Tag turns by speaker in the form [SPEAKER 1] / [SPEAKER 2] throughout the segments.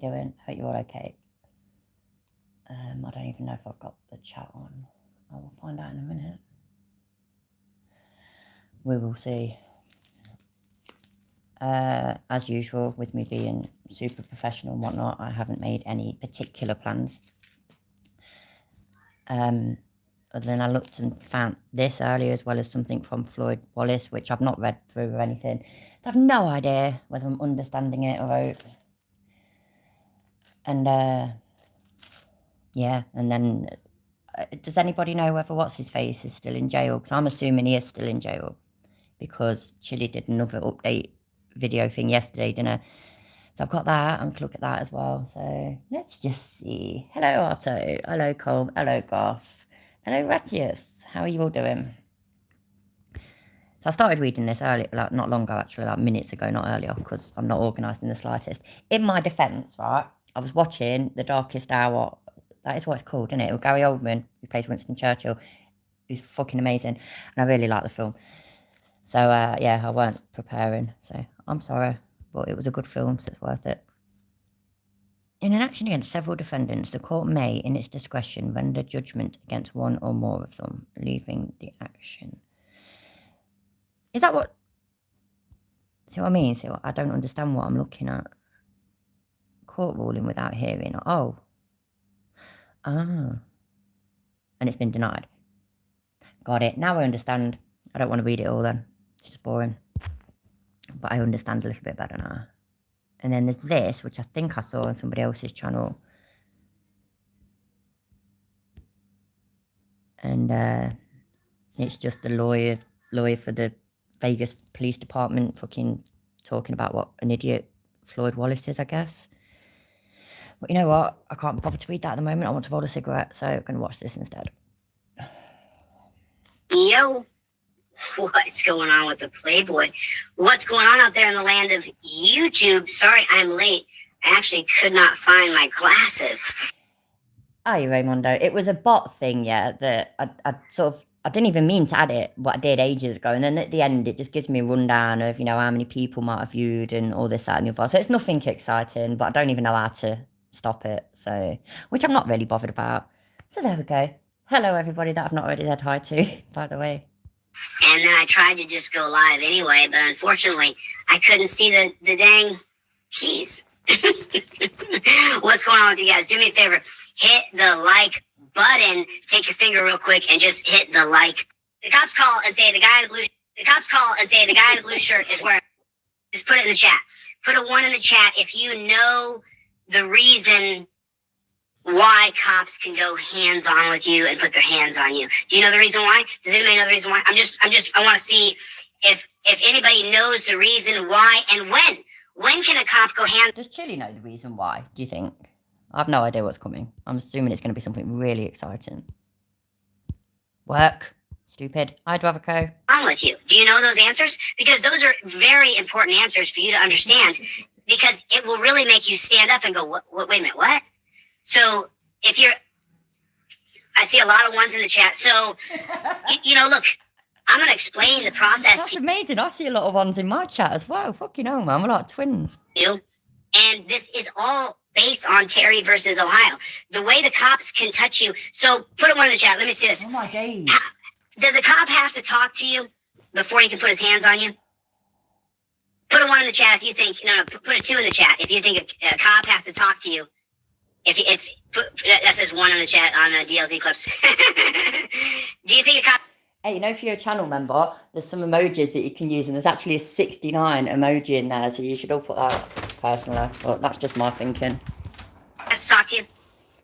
[SPEAKER 1] doing? Hope you're all okay. I don't even know if I've got the chat on. I will find out in a minute. We will see. As usual, with me being super professional and whatnot, I haven't made any particular plans. Other than I looked and found this earlier, as well as something from Floyd Wallace, which I've not read through or anything. I have no idea whether I'm understanding it or... And, yeah, and then... does anybody know whether What's-His-Face is still in jail? Because I'm assuming he is still in jail. Because Chili did another update video thing yesterday, didn't I? So I've got that. I'm going to look at that as well. So let's just see. Hello, Otto. Hello, Cole. Hello, Garth. Hello, Ratius. How are you all doing? So I started reading this earlier, like not long ago, actually, like minutes ago, not earlier, because I'm not organised in the slightest. In my defence, right, I was watching The Darkest Hour. That is what it's called, isn't it? With Gary Oldman, who plays Winston Churchill, who's fucking amazing. And I really like the film. So, yeah, I weren't preparing. So I'm sorry, but it was a good film, so it's worth it. In an action against several defendants, the court may, in its discretion, render judgment against one or more of them, leaving the action. Is that what... See what I mean? See what... I don't understand what I'm looking at. Court ruling without hearing. Oh. Ah. And it's been denied. Got it. Now I understand. I don't want to read it all then. It's just boring. But I understand a little bit better now. And then there's this, which I think I saw on somebody else's channel. And it's just the lawyer for the Vegas Police Department fucking talking about what an idiot Floyd Wallace is, I guess. But you know what? I can't bother to read that at the moment. I want to roll a cigarette, so I'm going to watch this instead.
[SPEAKER 2] Yo, what's going on with the Playboy? What's going on out there in the land of YouTube? Sorry, I'm late. I actually could not find my glasses.
[SPEAKER 1] Hi, Raymondo. It was a bot thing, yeah, that I didn't even mean to add it, but I did ages ago. And then at the end, it just gives me a rundown of, you know, how many people might have viewed and all this, that, and the other. So it's nothing exciting, but I don't even know how to stop it. So, which I'm not really bothered about. So there we go. Hello, everybody that I've not already said hi to, by the way.
[SPEAKER 2] And then I tried to just go live anyway, but unfortunately, I couldn't see the dang keys. What's going on with you guys? Do me a favor. Hit the like button. Take your finger real quick and just hit the like. The cops call and say the guy in the blue. The cops call and say the guy in the blue shirt is wearing. Just put it in the chat. Put a 1 in the chat if you know the reason why cops can go hands on with you and put their hands on you. Do you know the reason why? Does anybody know the reason why? I want to see if anybody knows the reason why and when. When can a cop go hands?
[SPEAKER 1] Does Chili know the reason why, do you think? I have no idea what's coming. I'm assuming it's going to be something really exciting. Work. Stupid. I'd rather go.
[SPEAKER 2] On with you. Do you know those answers? Because those are very important answers for you to understand, because it will really make you stand up and go, what, wait a minute, what? So if you're, I see a lot of 1s in the chat. So, you know, look, I'm going to explain the process.
[SPEAKER 1] That's amazing. I see a lot of 1s in my chat as well. Fucking hell, man. We're like twins.
[SPEAKER 2] And this is all based on Terry versus Ohio. The way the cops can touch you. So put a 1 in the chat. Let me see this.
[SPEAKER 1] Oh, my days.
[SPEAKER 2] Does a cop have to talk to you before he can put his hands on you? Put a 1 in the chat if you think, put a 2 in the chat if you think a cop has to talk to you. That says 1 in the chat on DLZ clips. Do you think a cop?
[SPEAKER 1] Hey, you know, if you're a channel member, there's some emojis that you can use, and there's actually a 69 emoji in there, so you should all put that personally. But that's just my thinking.
[SPEAKER 2] Has to talk to you?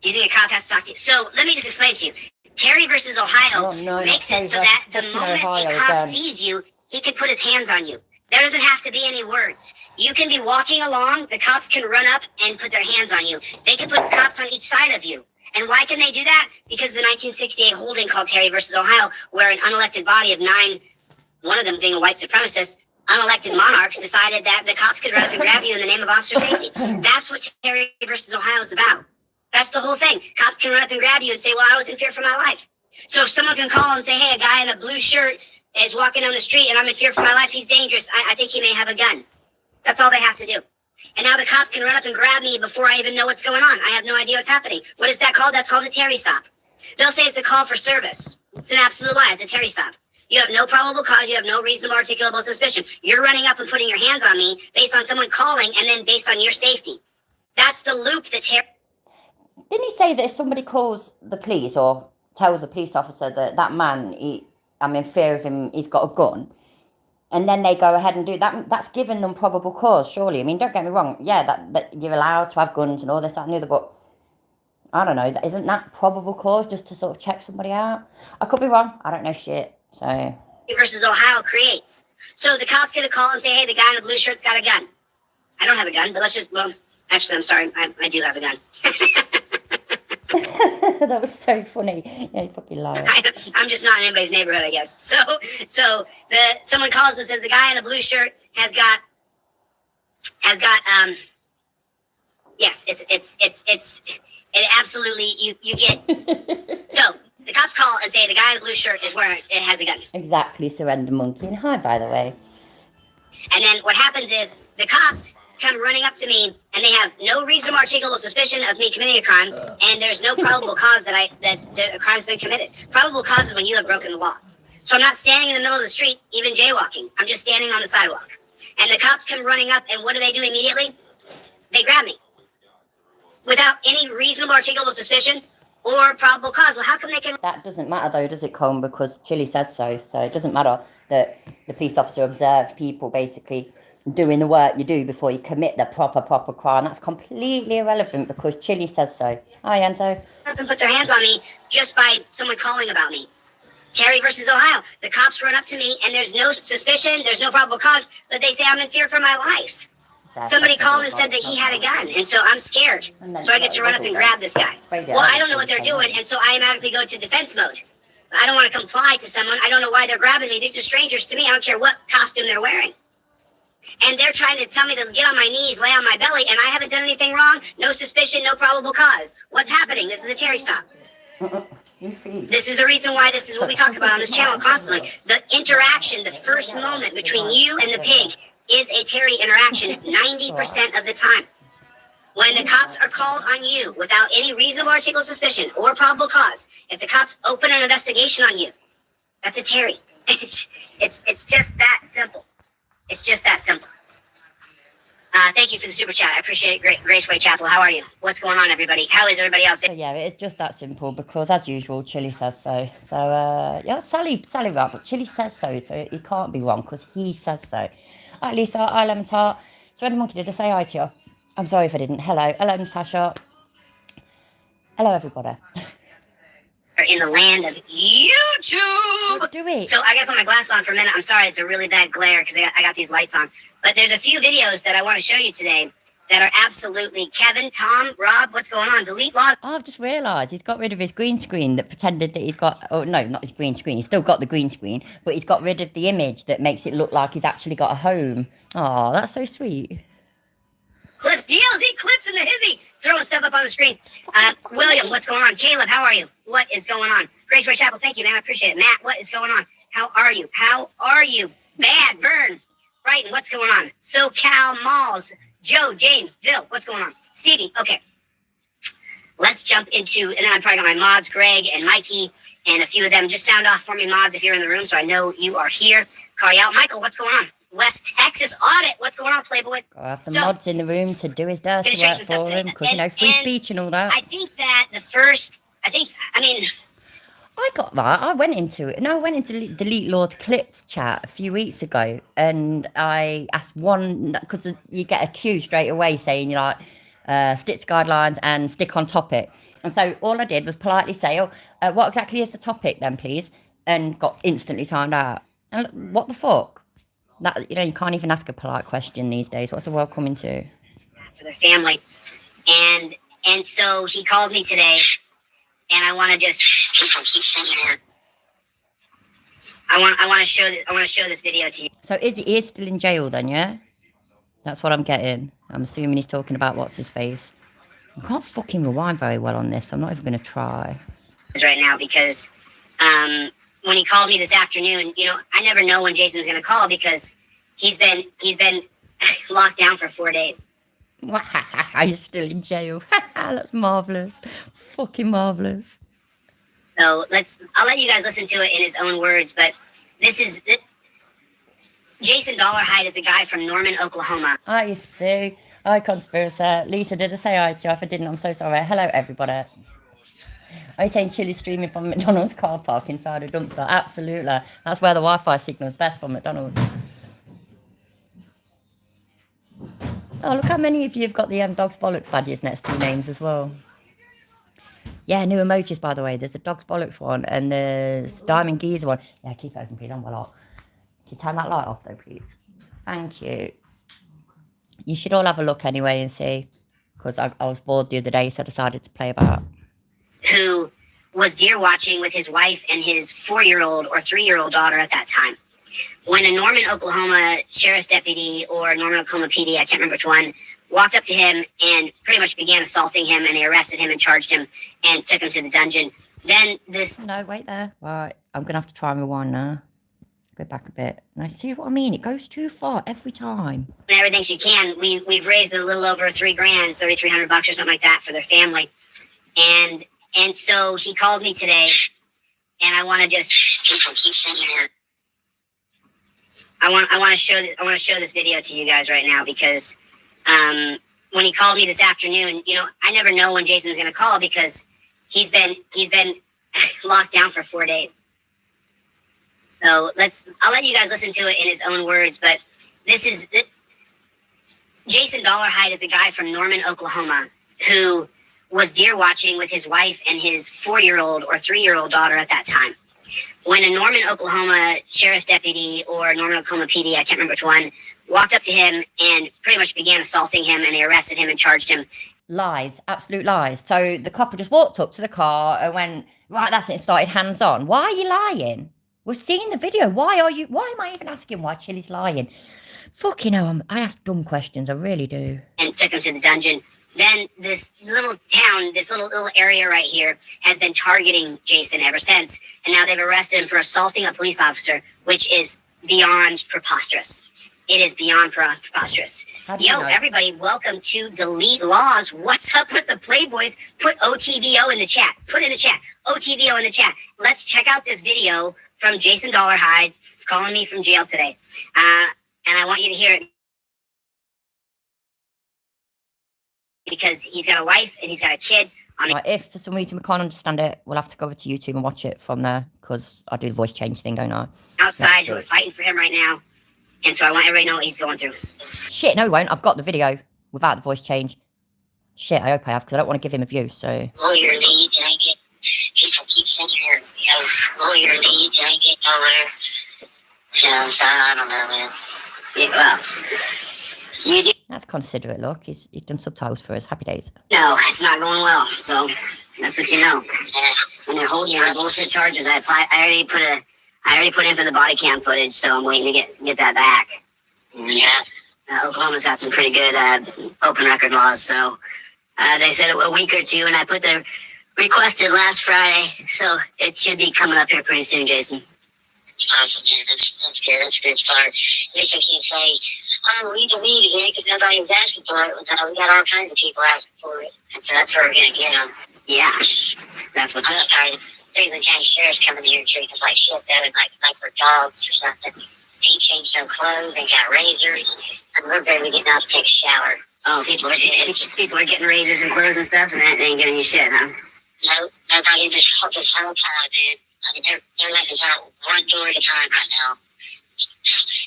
[SPEAKER 2] Do you think a cop has to talk to you? So let me just explain it to you. Terry versus Ohio makes it so that the moment a cop sees you, he can put his hands on you. There doesn't have to be any words. You can be walking along, the cops can run up and put their hands on you. They can put cops on each side of you. And why can they do that? Because the 1968 holding called Terry versus Ohio, where an unelected body of 9, one of them being a white supremacist, unelected monarchs decided that the cops could run up and grab you in the name of officer safety. That's what Terry versus Ohio is about. That's the whole thing. Cops can run up and grab you and say, well, I was in fear for my life. So if someone can call and say, hey, a guy in a blue shirt is walking down the street and I'm in fear for my life, he's dangerous. I think he may have a gun. That's all they have to do. And now the cops can run up and grab me before I even know what's going on. I have no idea what's happening. What is that called? That's called a Terry stop. They'll say it's a call for service. It's an absolute lie. It's a Terry stop. You have no probable cause. You have no reasonable articulable suspicion. You're running up and putting your hands on me based on someone calling and then based on your safety. That's the loop that Terry...
[SPEAKER 1] Didn't he say that if somebody calls the police or tells a police officer that that man, I'm in fear of him, he's got a gun, and then they go ahead and do that, that's given them probable cause, surely? I mean, don't get me wrong, yeah, that you're allowed to have guns and all this, that and the other, but I don't know, isn't that probable cause just to sort of check somebody out? I could be wrong, I don't know shit, so...
[SPEAKER 2] versus Ohio creates. So the cops get a call and say, hey, the guy in the blue shirt's got a gun. I don't have a gun, but let's just, well, actually, I'm sorry, I do have a gun.
[SPEAKER 1] That was so funny. Yeah, you fucking liar.
[SPEAKER 2] I'm just not in anybody's neighborhood, I guess. So someone calls and says the guy in a blue shirt has got yes, it absolutely you get. So the cops call and say the guy in a blue shirt is wearing it has a gun.
[SPEAKER 1] Exactly, surrender monkey. And hi, by the way.
[SPEAKER 2] And then what happens is the cops come running up to me and they have no reasonable articulable suspicion of me committing a crime, and there's no probable cause that a crime's been committed. Probable cause is when you have broken the law. So I'm not standing in the middle of the street, even jaywalking. I'm just standing on the sidewalk. And the cops come running up, and what do immediately? They grab me. Without any reasonable articulable suspicion or probable cause. Well, how come they can...
[SPEAKER 1] That doesn't matter though, does it, Colm? Because Chili said so. So it doesn't matter that the police officer observed people basically doing the work you do before you commit the proper crime. That's completely irrelevant because Chili says so. Hi, Enzo.
[SPEAKER 2] And put their hands on me just by someone calling about me. Terry versus Ohio. The cops run up to me and there's no suspicion, there's no probable cause, but they say I'm in fear for my life. Somebody called and said that he had a gun, and so I'm scared. So I get to run up and grab this guy. Well, I don't know what they're doing, and so I automatically go to defense mode. I don't want to comply to someone. I don't know why they're grabbing me. They're just strangers to me. I don't care what costume they're wearing. And they're trying to tell me to get on my knees, lay on my belly, and I haven't done anything wrong. No suspicion, no probable cause. What's happening? This is a Terry stop. This is the reason why this is what we talk about on this channel constantly. The interaction, the first moment between you and the pig is a Terry interaction 90% of the time. When the cops are called on you without any reasonable articulable suspicion or probable cause, if the cops open an investigation on you, that's a Terry. It's just that simple. It's just that simple. Thank you for the super chat. I appreciate it. Graceway Chapel, how are you? What's going on, everybody? How is everybody out there?
[SPEAKER 1] Yeah, it's just that simple because, as usual, Chili says so. So, yeah, Sally right, but Chili says so he can't be wrong because he says so. Hi, Lisa. Hi, Lemon Tart. So, Monkey, did I say hi to you? I'm sorry if I didn't. Hello, Natasha. Hello, everybody.
[SPEAKER 2] In the land of YouTube.
[SPEAKER 1] Do it.
[SPEAKER 2] So I gotta put my glasses on for a minute. I'm sorry, it's a really bad glare because I got these lights on. But there's a few videos that I want to show you today that are absolutely Kevin, Tom, Rob, what's going on? Delete laws.
[SPEAKER 1] Oh, I've just realised he's got rid of his green screen that pretended that he's got... Oh, no, not his green screen. He's still got the green screen, but he's got rid of the image that makes it look like he's actually got a home. Oh, that's so sweet.
[SPEAKER 2] Clips, DLC, clips in the hizzy. Throwing stuff up on the screen. William, what's going on? Caleb, how are you? What is going on? Grace Ray Chapel, thank you, man. I appreciate it. Matt, what is going on? How are you? How are you? Bad, Vern. Brighton, what's going on? SoCal Malls. Joe, James, Bill, what's going on? Stevie, okay. Let's jump into, and then I'm probably got my mods, Greg and Mikey, and a few of them. Just sound off for me, mods, if you're in the room, so I know you are here. Call you out. Michael, what's going on? West Texas Audit, what's going on, Playboy?
[SPEAKER 1] I have the mods in the room to do his dirty work for him, because, you know, free speech and all that.
[SPEAKER 2] I think that
[SPEAKER 1] I got that. I went into Delete Lord Clips chat a few weeks ago, and I asked one, because you get a cue straight away saying, you like, stick to guidelines and stick on topic. And so all I did was politely say, what exactly is the topic then, please? And got instantly timed out. And what the fuck? That, you know, you can't even ask a polite question these days. What's the world coming to?
[SPEAKER 2] For their family. And so he called me today, and I want to just I want to show this video to you.
[SPEAKER 1] So he is still in jail then, yeah? That's what I'm getting. I'm assuming he's talking about what's his face. I can't fucking rewind very well on this. I'm not even going to try.
[SPEAKER 2] Right now, because when he called me this afternoon, you know, I never know when Jason's going to call because he's been locked down for 4 days.
[SPEAKER 1] He's still in jail. That's marvellous. Fucking marvellous.
[SPEAKER 2] So I'll let you guys listen to it in his own words, but Jason Dollarhide is a guy from Norman, Oklahoma.
[SPEAKER 1] Hi, Sue. Hi, Conspiracy. Lisa, did I say hi to you? If I didn't, I'm so sorry. Hello, everybody. Are you saying chili streaming from McDonald's car park inside a dumpster? Absolutely. That's where the Wi-Fi signal's best from McDonald's. Oh, look how many of you have got the Dog's Bollocks badges next to your names as well. Yeah, new emojis, by the way. There's a Dog's Bollocks one and there's Diamond Geezer one. Yeah, keep it open, please. I'm well off. Can you turn that light off, though, please? Thank you. You should all have a look anyway and see. Because I was bored the other day, so I decided to play about.
[SPEAKER 2] Who was deer watching with his wife and his 4-year-old or 3-year-old daughter at that time. When a Norman, Oklahoma sheriff's deputy or Norman, Oklahoma PD, I can't remember which one, walked up to him and pretty much began assaulting him, and they arrested him and charged him and took him to the dungeon. Then this...
[SPEAKER 1] No, wait there. Right, I'm going to have to try and rewind now. Go back a bit. Now, see what I mean? It goes too far every time.
[SPEAKER 2] And everything she can. We've raised a little over $3,000, $3,300 or something like that for their family. And so he called me today, and I want to just... I want to show this video to you guys right now because when he called me this afternoon, you know, I never know when Jason's going to call because he's been locked down for 4 days. So I'll let you guys listen to it in his own words, but Jason Dollarhide is a guy from Norman, Oklahoma, who was deer watching with his wife and his 4-year-old or 3-year-old daughter at that time. When a Norman, Oklahoma sheriff's deputy or Norman, Oklahoma PD, I can't remember which one, walked up to him and pretty much began assaulting him, and they arrested him and charged him.
[SPEAKER 1] Lies, absolute lies. So the couple just walked up to the car and went, right, that's it, and started hands on. Why are you lying? We're seeing the video. Why am I even asking why Chili's lying? Fucking hell, I ask dumb questions, I really do.
[SPEAKER 2] And took him to the dungeon. Then this little town, this little area right here has been targeting Jason ever since. And now they've arrested him for assaulting a police officer, which is beyond preposterous. It is beyond preposterous. Yo, everybody, welcome to Delete Laws. What's up with the Playboys? Put OTVO in the chat. Put in the chat. OTVO in the chat. Let's check out this video from Jason Dollarhide calling me from jail today. And I want you to hear it. Because he's got a wife and he's got a kid.
[SPEAKER 1] If for some reason we can't understand it, we'll have to go over to YouTube and watch it from there, because I do the voice change thing, don't I?
[SPEAKER 2] Outside, who are fighting for him right now. And so I want everybody to know what he's going through.
[SPEAKER 1] Shit, no we won't. I've got the video without the voice change. Shit, I hope I have, because I don't want to give him a view, so...
[SPEAKER 2] Lawyer needs, and I get people keep sending her, lawyer needs, and I get nowhere. So I don't know, man. Yeah, well... You do.
[SPEAKER 1] That's considerate, look. He's done subtitles for us. Happy days.
[SPEAKER 2] No, it's not going well, so that's what you know. And they're holding you on bullshit charges. I already put in for the body cam footage, so I'm waiting to get that back. Yeah. Oklahoma's got some pretty good open record laws, so they said a week or two, and I put the requested last Friday, so it should be coming up here pretty soon, Jason. Awesome, man. That's good. That's a good start. At least I can't say, oh, we need weed again because nobody was asking for it. We got all kinds of people asking for it. And so that's where we're going to get them. Yeah. That's what's up. I'm sorry. The county sheriff's coming here and treating us like shit, though, and like we're dogs or something. They ain't changed no clothes. They got razors. And we're barely getting out to take a shower. Oh, people are getting razors and clothes and stuff, and they ain't giving you shit, huh? No, nobody this whole time, man. I mean, they're letting us out one door at a time right now.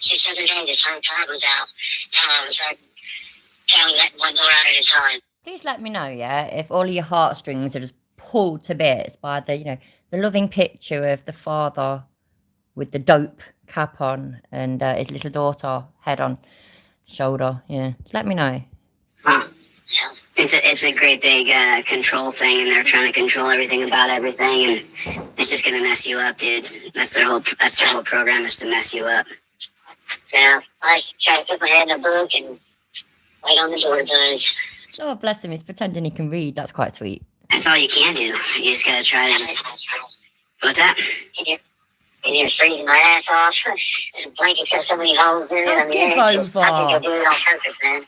[SPEAKER 2] Just the other day, this whole time was out. Now all of a sudden, only letting one door out at a time.
[SPEAKER 1] Please let me know, yeah, if all of your heartstrings are just pulled to bits by the loving picture of the father with the dope cap on and his little daughter head on shoulder. Yeah, just let me know.
[SPEAKER 2] Huh. It's a great big control thing, and they're trying to control everything about everything, and it's just gonna mess you up, dude. That's their whole program, is to mess you up. Yeah, I try to put my head in a book and wait on the door, guys.
[SPEAKER 1] Oh, bless him, he's pretending he can read. That's quite sweet.
[SPEAKER 2] That's all you can do. You just gotta try to just... What's that? Yeah, You're freezing my ass off. This blanket got so many holes in it.
[SPEAKER 1] Oh, give over.
[SPEAKER 2] I think I do it on purpose, man.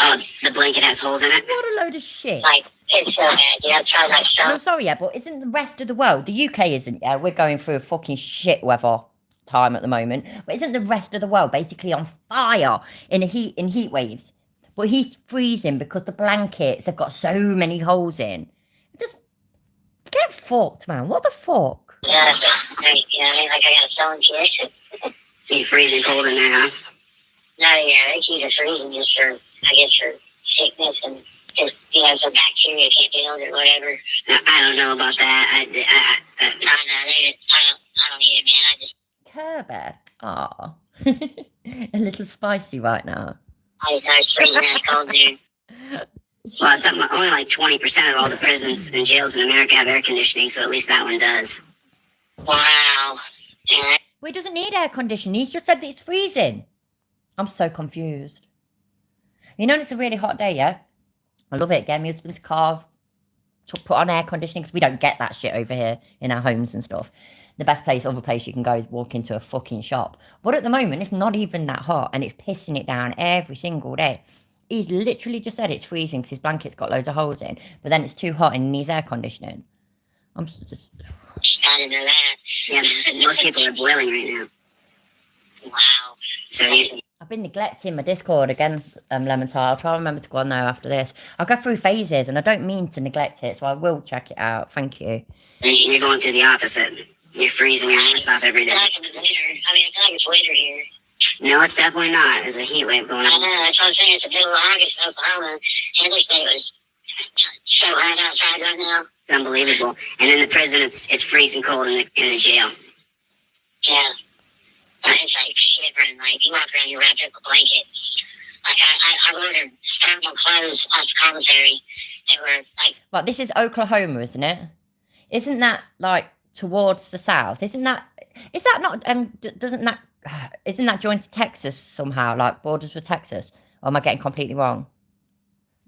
[SPEAKER 2] Oh, the blanket has holes in it?
[SPEAKER 1] What a load of shit.
[SPEAKER 2] Like, it's so bad. You know, try like so.
[SPEAKER 1] I'm sorry, yeah, but isn't the rest of the world, the UK isn't, yeah, we're going through a fucking shit weather time at the moment, but isn't the rest of the world basically on fire in heat waves? But he's freezing because the blankets have got so many holes in. Just get fucked, man. What the fuck?
[SPEAKER 2] Yeah, that's great. You know what I mean? Like I got a sewing kit. You freezing cold in there, huh? No, yeah, they keep it freezing just for, I guess, for sickness and just, you know, so bacteria can't build or whatever. I don't know about that. I don't need it, man. I just.
[SPEAKER 1] Kerber. Aw. A little spicy right now.
[SPEAKER 2] I was freezing that cold, dude. Well, it's only like 20% of all the prisons and jails in America have air conditioning, so at least that one does. Wow. Yeah.
[SPEAKER 1] Well, he doesn't need air conditioning. He's just said that it's freezing. I'm so confused. You know, it's a really hot day, yeah? I love it. Get my husband's car, put on air conditioning, because we don't get that shit over here in our homes and stuff. The best other place you can go is walk into a fucking shop. But at the moment, it's not even that hot, and it's pissing it down every single day. He's literally just said it's freezing because his blanket's got loads of holes in, but then it's too hot and he needs air conditioning. I'm just...
[SPEAKER 2] I didn't know that. Yeah, most people are boiling right now. Wow. So
[SPEAKER 1] I've been neglecting my Discord again, Lemon Tart. I'll try to remember to go on there after this. I'll go through phases, and I don't mean to neglect it, so I will check it out. Thank you.
[SPEAKER 2] You're going through the opposite. You're freezing your ass off every day. I feel like it's winter here. No, it's definitely not. There's a heat wave going on. I know, that's what I'm saying. It's the middle of August in Oklahoma. Heather State was so hot outside right now. It's unbelievable. And in the prison, it's freezing cold in the jail. Yeah. It's like shivering. Like, you walk around, you're wrapped up in a blanket. Like, I ordered thermal clothes off the commissary. They were like...
[SPEAKER 1] Well, this is Oklahoma, isn't it? Isn't that, like, towards the south? Isn't that not, isn't that joined to Texas somehow, like borders with Texas? Or am I getting completely wrong?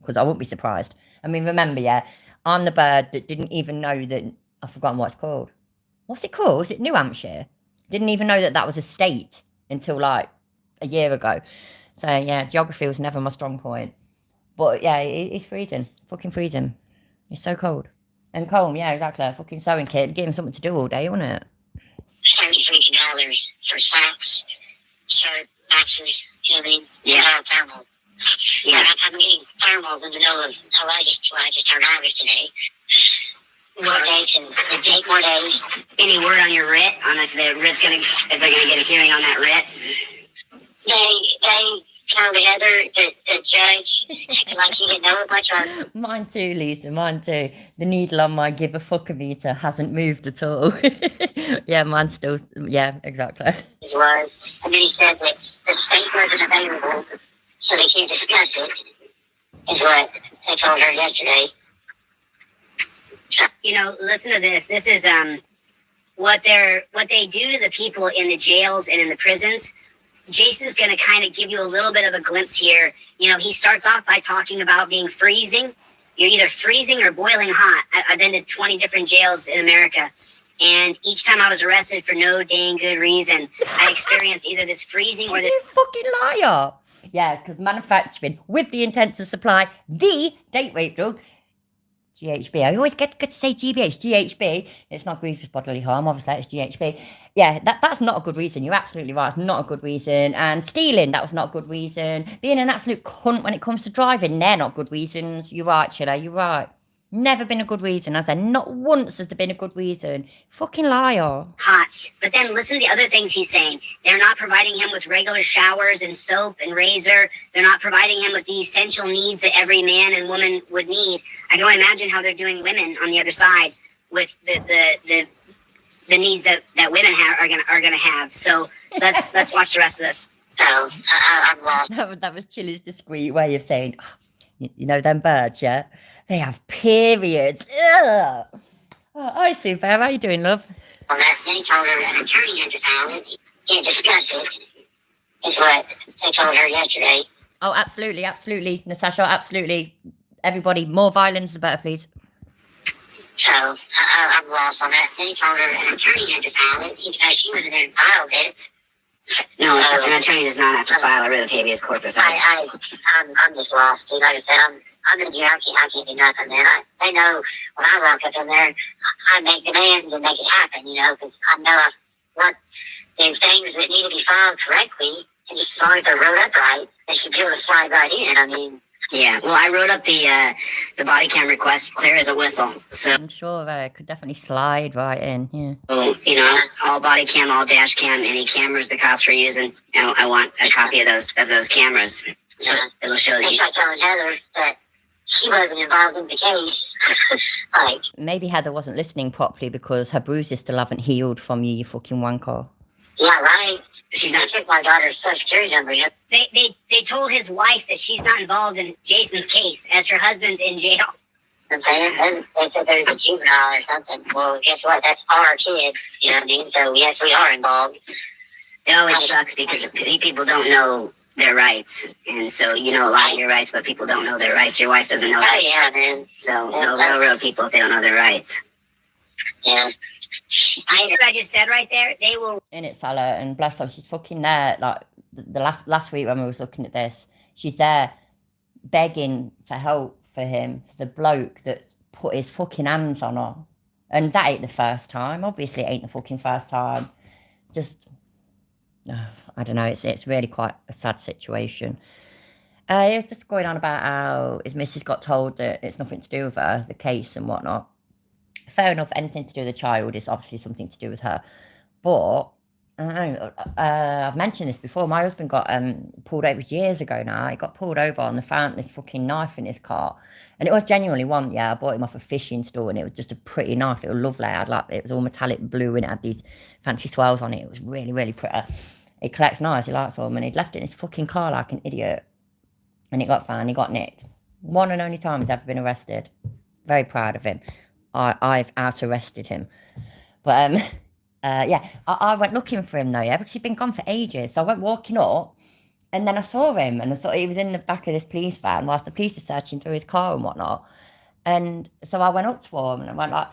[SPEAKER 1] Because I wouldn't be surprised. I mean, remember, yeah, I'm the bird that didn't even know that, I've forgotten what it's called. What's it called? Is it New Hampshire? Didn't even know that was a state until like a year ago. So yeah, geography was never my strong point. But yeah, it's freezing. Fucking freezing. It's so cold. And cold, yeah, exactly. A fucking sewing kit. Give him something to do all day, wouldn't it?
[SPEAKER 2] $30 for socks, shirt, boxers, you know what I mean? Yeah. Thermal. Yeah. I'm getting thermals in the middle of, I just turned August today. More days and take more days. Any word on your writ? On if they're gonna get a hearing on that writ? They told Heather, the judge, like he didn't know much on.
[SPEAKER 1] Mine too, Lisa, mine too. The needle on my give a fuck meter hasn't moved at all. Yeah, mine's still, yeah, exactly.
[SPEAKER 2] It was. And then he said that the state wasn't available, so they can't discuss it, is what they told her yesterday. You know, listen to this. This is what they do to the people in the jails and in the prisons. Jason's going to kind of give you a little bit of a glimpse here. You know, he starts off by talking about being freezing. You're either freezing or boiling hot. I've been to 20 different jails in America, and each time I was arrested for no dang good reason, I experienced either this freezing or this...
[SPEAKER 1] You fucking liar! Yeah, because manufacturing with the intent to supply the date rape drug, GHB. I always get to say GBH, GHB. It's not grievous bodily harm, obviously, it's GHB. Yeah, that's not a good reason. You're absolutely right. It's not a good reason. And stealing, that was not a good reason. Being an absolute cunt when it comes to driving, they're not good reasons. You're right, Chilla, you're right. Never been a good reason. I said, not once has there been a good reason. Fucking liar.
[SPEAKER 2] Hot. But then listen to the other things he's saying. They're not providing him with regular showers and soap and razor. They're not providing him with the essential needs that every man and woman would need. I can only imagine how they're doing women on the other side with the needs that women are gonna have. So let's watch the rest of this. Oh, I'm lost.
[SPEAKER 1] That was Chili's discreet way of saying, oh, you know them birds, yeah? They have periods. Ugh. Oh, hi, Sue Bear. How you doing, love?
[SPEAKER 2] Well, they told her an attorney had to file it. Can't discuss it, is what they told her yesterday.
[SPEAKER 1] Oh, absolutely, absolutely, Natasha, absolutely. Everybody, more violence, the better, please.
[SPEAKER 2] So I'm lost on that. Then he told her an attorney had to file it because she wasn't there and filed it. No, an attorney does not have to file a writ of habeas corpus. I'm just lost. Dude. Like I said, I'm in here. I can't do nothing, man. They know when I walk up in there, I make demands and make it happen, you know, because I know I want the things that need to be filed correctly, and just as long as they're wrote up right, they should be able to slide right in. I mean, yeah. Well, I wrote up the body cam request clear as a whistle. So
[SPEAKER 1] I'm sure it could definitely slide right in. Yeah.
[SPEAKER 2] You know, all body cam, all dash cam, any cameras the cops were using. You know, I want a copy of those cameras. So it'll show that. I telling Heather that she wasn't involved in the case. Like,
[SPEAKER 1] maybe Heather wasn't listening properly because her bruises still haven't healed from you fucking wanker.
[SPEAKER 2] Yeah, right. She's not took my daughter's social security number yet. They told his wife that she's not involved in Jason's case as her husband's in jail. Okay, they said there's a juvenile or something. Well, guess what? That's our kid. You know what I mean? So yes, we are involved. It always sucks because people don't know their rights, and so you know a lot of your rights, but people don't know their rights. Your wife doesn't know that. Oh yeah, man. So no railroad people if they don't know their rights. Yeah. I just said right there, they will
[SPEAKER 1] in it, Salah, and bless her, she's fucking there. Like the last week when we was looking at this, she's there begging for help for him, for the bloke that put his fucking hands on her, and that ain't the first time. Obviously, it ain't the fucking first time. Just, I don't know. It's really quite a sad situation. He was just going on about how his missus got told that it's nothing to do with her, the case and whatnot. Fair enough, anything to do with the child is obviously something to do with her. But, I don't know, I've mentioned this before. My husband got pulled over years ago now. He got pulled over and they found this fucking knife in his car. And it was genuinely one, yeah, I bought him off a fishing store and it was just a pretty knife. It was lovely. It was all metallic blue and it had these fancy swells on it. It was really, really pretty. He collects knives, he likes them, and he'd left it in his fucking car like an idiot. And he got found, he got nicked. One and only time he's ever been arrested. Very proud of him. I've out-arrested him. But, yeah, I went looking for him, though, yeah, because he'd been gone for ages. So I went walking up, and then I saw him, and I saw he was in the back of this police van whilst the police are searching through his car and whatnot. And so I went up to him, and I went like,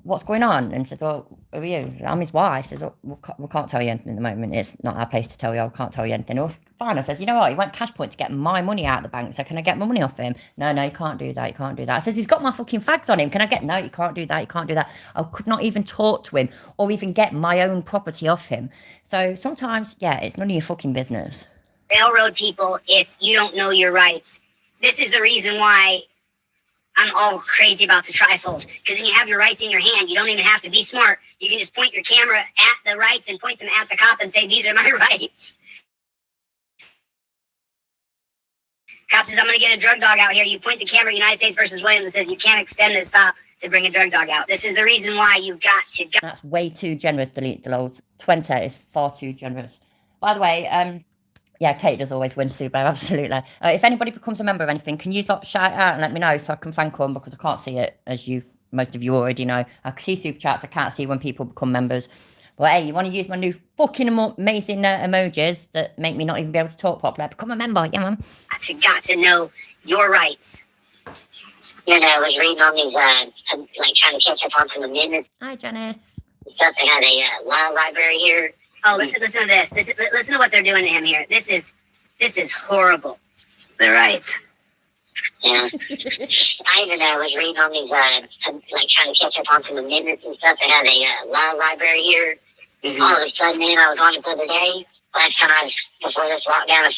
[SPEAKER 1] what's going on? And said, well, who are you? I'm his wife. He says, oh, we can't tell you anything at the moment. It's not our place to tell you. I can't tell you anything. Well, fine. I says, you know what? He went cash point to get my money out of the bank. So can I get my money off him? No, you can't do that. You can't do that. I says, he's got my fucking fags on him. Can I get? No, you can't do that. You can't do that. I could not even talk to him or even get my own property off him. So sometimes, yeah, it's none of your fucking business.
[SPEAKER 2] Railroad people, if you don't know your rights, this is the reason why I'm all crazy about the trifold, because when you have your rights in your hand, you don't even have to be smart. You can just point your camera at the rights and point them at the cop and say, these are my rights. Cop says, I'm going to get a drug dog out here. You point the camera at United States versus Williams and says, you can't extend this stop to bring a drug dog out. This is the reason why you've got to go.
[SPEAKER 1] That's way too generous, delete Delols. 20 is far too generous. By the way, yeah, Kate does always win, Subo, absolutely. If anybody becomes a member of anything, can you shout it out and let me know so I can thank them, because I can't see it, as most of you already know. I can see super chats, I can't see when people become members. But hey, you want to use my new fucking amazing emojis that make me not even be able to talk properly? Become a member, yeah, man.
[SPEAKER 2] Got to know your rights. You know, I was reading on these, like trying to catch up on some amendments.
[SPEAKER 1] Hi, Janice.
[SPEAKER 2] Stuff. They had a law library here. Oh, listen to this. Listen to what they're doing to him here. This is horrible. They're right. Yeah. I even was reading on these, like trying to catch up on some amendments and stuff. They had a law library here. Mm-hmm. All of a sudden, man, I was on it the other day. Last time before this lockdown of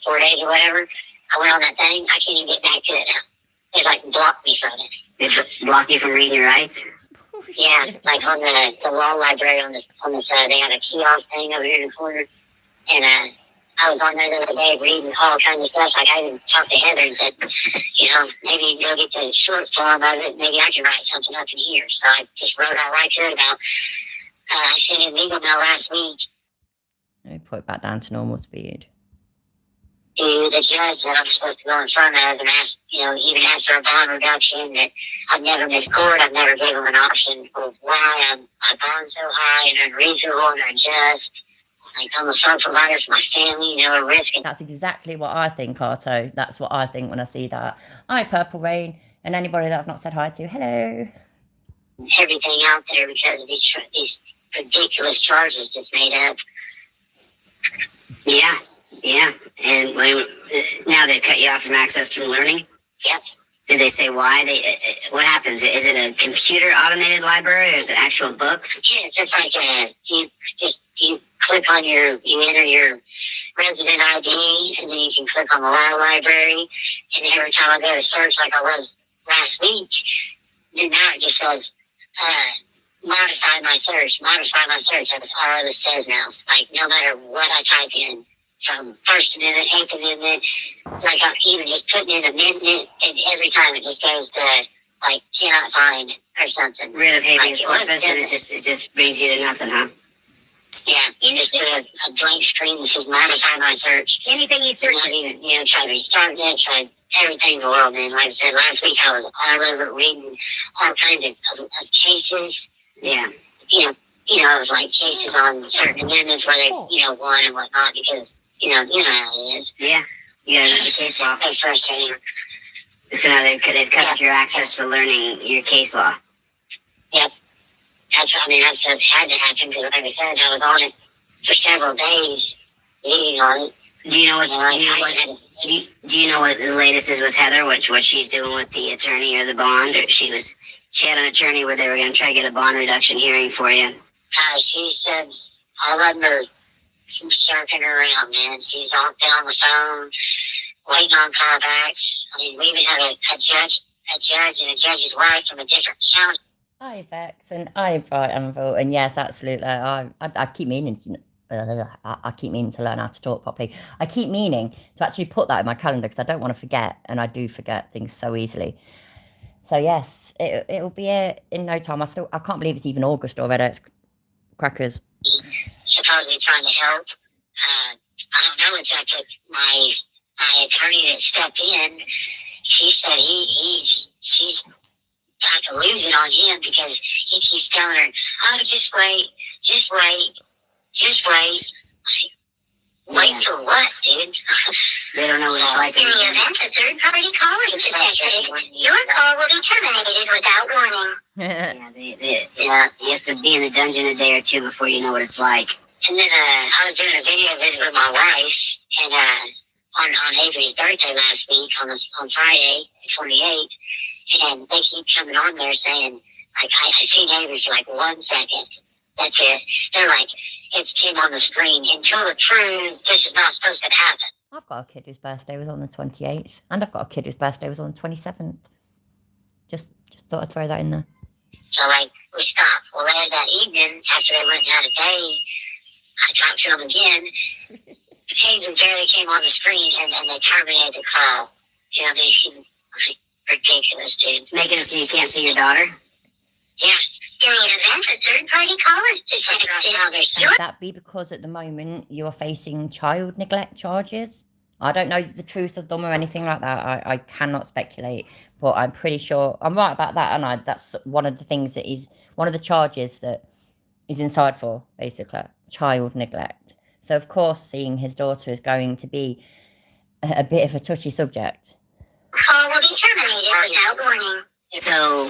[SPEAKER 2] 4 days or whatever, I went on that thing. I can't even get back to it now. It like blocked me from it. It blocked you from reading your rights? Yeah, like on the law library on this they had a kiosk thing over here in the corner, and I was on there the other day reading all kinds of stuff. Like I even talked to Heather and said, you know, maybe you'll get the short form of it. Maybe I can write something up in here. So I just wrote out right to it about. I sent in legal mail last week.
[SPEAKER 1] Let me put it back down to normal speed.
[SPEAKER 2] To the judge that I'm supposed to go in front of and ask, you know, even ask for a bond reduction, that I've never missed court. I've never given them an option of why my bond's so high and unreasonable and unjust. Like, I'm a sole provider for my family, you know, risk.
[SPEAKER 1] That's exactly what I think, Arto. That's what I think when I see that. Hi, Purple Rain, and anybody that I've not said hi to, hello.
[SPEAKER 2] everything out there because of these ridiculous charges that's made up. Yeah, yeah. And now they cut you off from access to learning? Yep. Did they say why? What happens? Is it a computer automated library or is it actual books? Yeah, it's just like you click on you enter your resident ID, and then you can click on the law library. And every time I go to search, like I was last week, then now it just says, modify my search. That's all it says now. Like, no matter what I type in, from First Amendment, Eighth Amendment, like I'm even just putting in amendment, and every time it just goes to, like, cannot find or something. Rid of habeas corpus, and it just brings you to nothing, huh? Yeah, it's a blank screen that says modify my search. Anything you search, try to restart it, try everything in the world, man. Like I said, last week I was all over reading all kinds of cases. Yeah. It was like cases on certain amendments where they, won and whatnot because, you know how it is. Yeah. You gotta read the case law. That's frustrating. So now they've cut off your access to learning your case law. Yep. That's had to happen because, like I said, I was on it for several days, reading on it. Do you know what the latest is with Heather? What she's doing with the attorney or the bond? Or she had an attorney where they were going to try to get a bond reduction hearing for you. She said all of them are circling around, man. She's on the phone, waiting on callbacks. I mean, we even had a judge and a judge's wife from a different county.
[SPEAKER 1] Hi, Vex, and hi, Bright Anvil, and yes, absolutely. I keep meaning to. I keep meaning to learn how to talk properly. I keep meaning to actually put that in my calendar because I don't want to forget, and I do forget things so easily. So yes, it'll be here in no time. I can't believe it's even August already. It's crackers.
[SPEAKER 2] Supposedly trying to help. I don't know exactly. My attorney that stepped in, she said she's got to lose it on him because he keeps telling her, "Oh, just wait. Wait for what, dude?" They don't know what it's like. In the event of third-party calling detected, your call will be terminated without warning. You have to be in the dungeon a day or two before you know what it's like. And then I was doing a video visit with my wife, and on Avery's birthday last week, on Friday, the 28th, and they keep coming on there saying, like, I seen Avery for like 1 second. That's it. They're like, it's him on the screen until it proves this is not supposed to happen.
[SPEAKER 1] I've got a kid whose birthday was on the 28th, and I've got a kid whose birthday was on the 27th. Just thought I'd throw that in there.
[SPEAKER 2] So, like, we stopped. Well, later that evening, after they went out of day, I talked to them again. Hayden barely came on the screen, and they terminated the call. Ridiculous, dude. Making it so you can't see your daughter? Yeah. In the event of third-party callers detected,
[SPEAKER 1] Would that be because at the moment you are facing child neglect charges? I don't know the truth of them or anything like that. I cannot speculate, but I'm pretty sure I'm right about that, and that's one of the things that is one of the charges that is inside for, basically, child neglect. So, of course, seeing his daughter is going to be a bit of a touchy subject.
[SPEAKER 2] Call will be terminated without warning. So,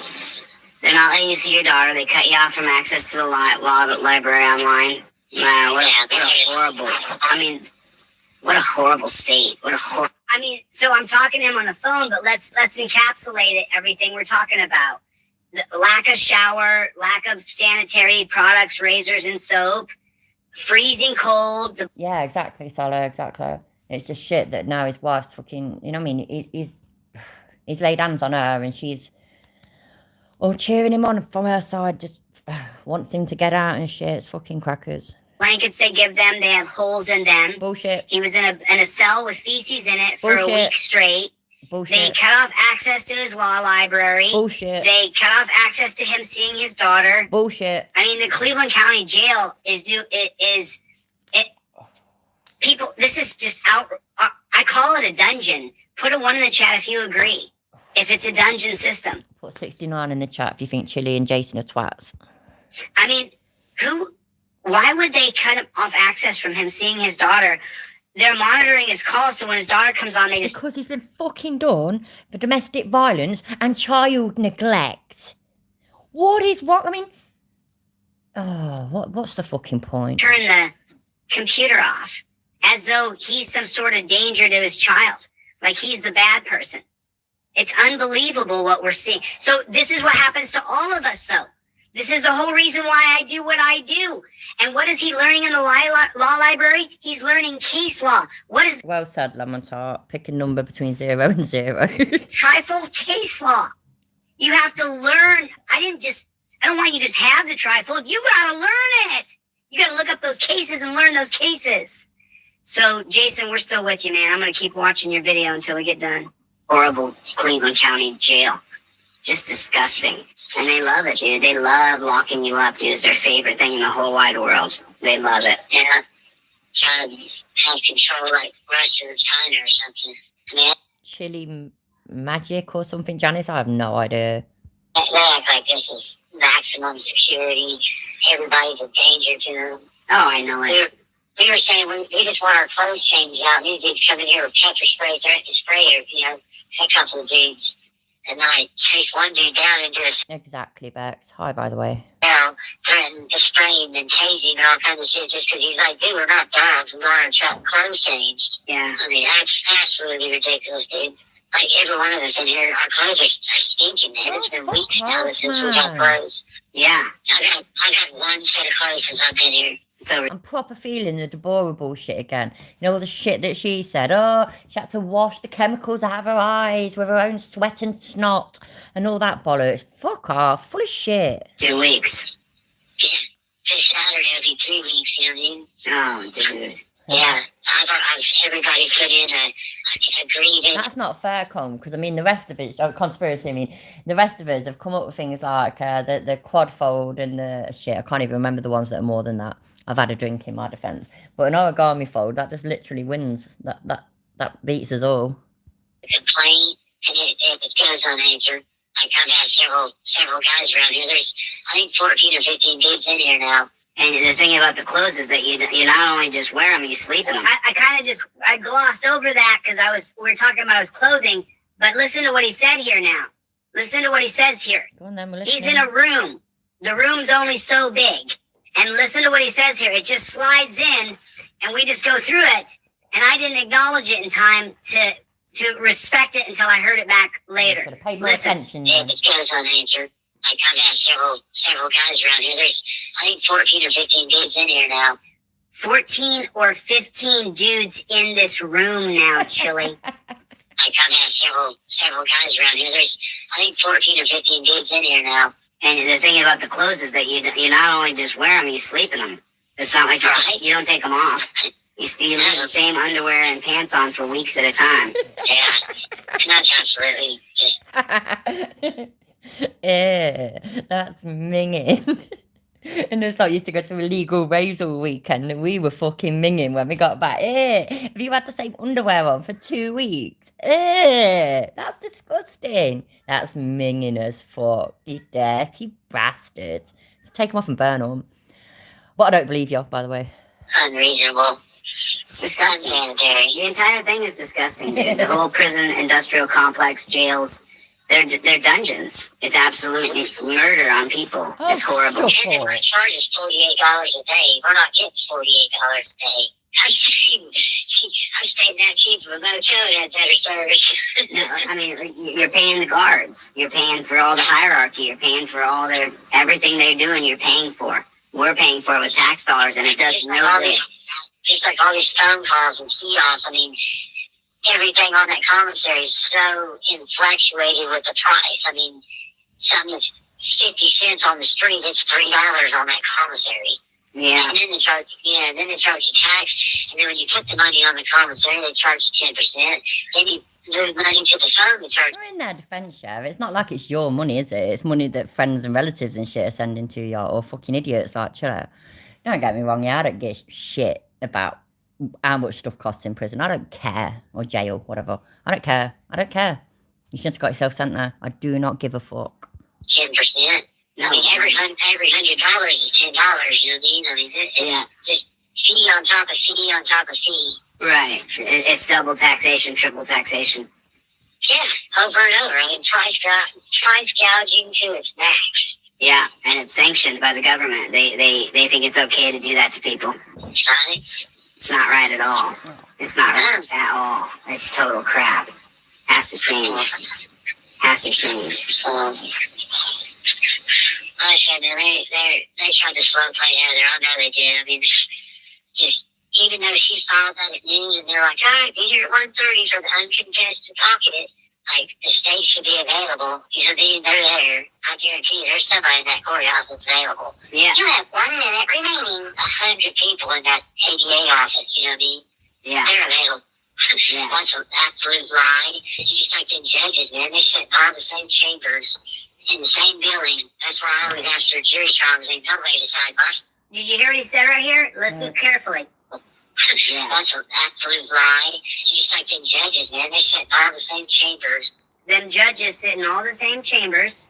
[SPEAKER 2] they're not letting you see your daughter. They cut you off from access to the law library online. Wow, what a horrible... what a horrible state. So I'm talking to him on the phone, but let's encapsulate everything we're talking about. The lack of shower, lack of sanitary products, razors and soap, freezing cold.
[SPEAKER 1] Yeah, exactly, Salah, exactly. It's just shit that now his wife's fucking, he's laid hands on her and she's all cheering him on from her side, just wants him to get out and shit. It's fucking crackers.
[SPEAKER 2] Blankets they give them, they have holes in them.
[SPEAKER 1] Bullshit.
[SPEAKER 2] He was in a cell with feces in it for
[SPEAKER 1] Bullshit.
[SPEAKER 2] a week straight.
[SPEAKER 1] Bullshit.
[SPEAKER 2] They cut off access to his law library.
[SPEAKER 1] Bullshit.
[SPEAKER 2] They cut off access to him seeing his daughter.
[SPEAKER 1] Bullshit.
[SPEAKER 2] I mean, the Cleveland County Jail people, this is just out. I call it a dungeon. Put a 1 in the chat if you agree. If it's a dungeon system.
[SPEAKER 1] Put 69 in the chat if you think Chili and Jason are twats.
[SPEAKER 2] I mean, why would they cut him off access from him seeing his daughter? They're monitoring his calls, so when his daughter comes on,
[SPEAKER 1] Because he's been fucking done for domestic violence and child neglect. what? I mean, what's the fucking point?
[SPEAKER 2] Turn the computer off as though he's some sort of danger to his child. Like he's the bad person. It's unbelievable what we're seeing. So this is what happens to all of us, though. This is the whole reason why I do what I do. And what is he learning in the law library? He's learning case law. What is...
[SPEAKER 1] Well said, Lamontar. Pick a number between 0 and 0.
[SPEAKER 2] Trifold case law. You have to learn. I don't want you to just have the trifold. You got to learn it. You got to look up those cases and learn those cases. So, Jason, we're still with you, man. I'm going to keep watching your video until we get done. Horrible Cleveland County Jail. Just disgusting. And they love it, dude. They love locking you up, dude. It's their favorite thing in the whole wide world. They love it.
[SPEAKER 3] Yeah. Trying to have control like Russia or China or something. I mean,
[SPEAKER 1] Chili magic or something, Janice? I have no idea.
[SPEAKER 3] they act like this is maximum security. Everybody's a danger to them.
[SPEAKER 2] Oh, I know it.
[SPEAKER 3] We were saying we just want our clothes changed out. These dudes come in here with pepper spray, threatening to spray, a couple of dudes. And then I chased one dude down and just...
[SPEAKER 1] Exactly, Bex. Hi, by the way.
[SPEAKER 3] Threatened to spray him and tase him and all kinds of shit just because he's like, dude, we're not dogs. We want our clothes changed.
[SPEAKER 2] Yeah.
[SPEAKER 3] I mean, that's absolutely ridiculous, dude. Like, every one of us in here, our clothes are stinking, man. It's been weeks now since we got clothes.
[SPEAKER 2] Yeah.
[SPEAKER 3] I got one set of clothes since I've been here.
[SPEAKER 2] So
[SPEAKER 1] I'm proper feeling the Deborah bullshit again. You know, all the shit that she said. Oh, she had to wash the chemicals out of her eyes with her own sweat and snot and all that bollocks. Fuck off. Full of shit.
[SPEAKER 2] 2 weeks.
[SPEAKER 3] Yeah. This Saturday will be 3 weeks, you know what I mean?
[SPEAKER 2] Oh, dude.
[SPEAKER 3] Yeah. Everybody put in a grievance.
[SPEAKER 1] That's not fair, because I mean, the rest of it, conspiracy, I mean, the rest of us have come up with things like the quad fold and the shit. I can't even remember the ones that are more than that. I've had a drink in my defence. But an origami fold, that just literally wins. That beats us all.
[SPEAKER 3] Complaint, and it goes unanswered. Like, I've had several guys around here. There's, I think, 14 or 15 dudes in here now.
[SPEAKER 2] And the thing about the clothes is that you not only just wear them, you sleep in them. I kind of I glossed over that because we were talking about his clothing. But listen to what he said here now. Listen to what he says here.
[SPEAKER 1] Go on then,
[SPEAKER 2] he's in a room. The room's only so big. And listen to what he says here. It just slides in, and we just go through it. And I didn't acknowledge it in time to respect it until I heard it back later.
[SPEAKER 1] Pay more attention.
[SPEAKER 3] It goes unanswered. Like, I've had several guys around here. There's, I think, 14 or 15 dudes in here now.
[SPEAKER 2] 14 or 15 dudes in this room now, Chili.
[SPEAKER 3] Like, I've had several guys around here. There's, I think, 14 or 15 dudes in here now.
[SPEAKER 2] And the thing about the clothes is that you not only just wear them, you sleep in them. It's not like you don't take them off. You leave the same underwear and pants on for weeks at a time.
[SPEAKER 3] Yeah, and that's absolutely just...
[SPEAKER 1] Yeah, that's minging. And it's like used to go to a legal raves all weekend and we were fucking minging when we got back. Have you had the same underwear on for 2 weeks? That's disgusting. That's minging as fuck, you dirty bastards. So take them off and burn them. But I don't believe you, by the way.
[SPEAKER 3] Unreasonable.
[SPEAKER 2] It's disgusting. The entire thing is disgusting, dude. The whole prison industrial complex, jails, they're dungeons. It's absolute murder on people. It's horrible.
[SPEAKER 3] And the charge is $48 a day. We're not getting $48 a day. I'm staying that cheap for a motel and had better service.
[SPEAKER 2] No, I mean, you're paying the guards. You're paying for all the hierarchy. You're paying for all everything they're doing. You're paying for. We're paying for it with tax dollars, and it does no good.
[SPEAKER 3] Just like all these phone calls and kiosks. I mean, everything on that commissary is so infatuated with the price. I mean, something that's 50 cents on the street, it's $3 on that commissary.
[SPEAKER 2] Yeah.
[SPEAKER 3] And then they charge you tax. And then when you put the money on the commissary, they charge you 10%. Then you move money to the phone and charge.
[SPEAKER 1] You're in their defence, Chef. It's not like it's your money, is it? It's money that friends and relatives and shit are sending to you, or fucking idiots like, chill out. Don't get me wrong, yeah, I don't give shit about how much stuff costs in prison. I don't care. Or jail, whatever. I don't care. You shouldn't have got yourself sent there. I do not give a fuck.
[SPEAKER 3] 10%. I mean, every $100 is $10, you know what I mean? It's just fee on top of fee on top of fee.
[SPEAKER 2] Right. It's double taxation, triple taxation.
[SPEAKER 3] Yeah, over and over. I mean, price gouging to its max.
[SPEAKER 2] Yeah, and it's sanctioned by the government. They think it's okay to do that to people.
[SPEAKER 3] Right?
[SPEAKER 2] It's not right at all. It's not right at all. It's total crap. Has to change. Has to change.
[SPEAKER 3] Like I said, man, they tried to slow play Heather. I know they did. I mean, just even though she filed that at noon, and they're like, all right, be here at 1:30 for the uncontested docket. Like, the state should be available. You know what I mean? They're there. I guarantee you, there's somebody in that courthouse that's available.
[SPEAKER 2] Yeah.
[SPEAKER 3] You have 1 minute remaining. 100 people in that ADA office. You know what I mean?
[SPEAKER 2] Yeah.
[SPEAKER 3] They're available.
[SPEAKER 2] Yeah.
[SPEAKER 3] That's an absolute lie. Just like the judges, man. They sit in all the same chambers in the same building. That's why I always ask for jury trials. Ain't nobody decide much.
[SPEAKER 2] Did you hear what he said right here? Listen carefully.
[SPEAKER 3] Yeah. That's an absolute lie. Just like the judges, man. They sit in all the same chambers.
[SPEAKER 2] Them judges sit in all the same chambers.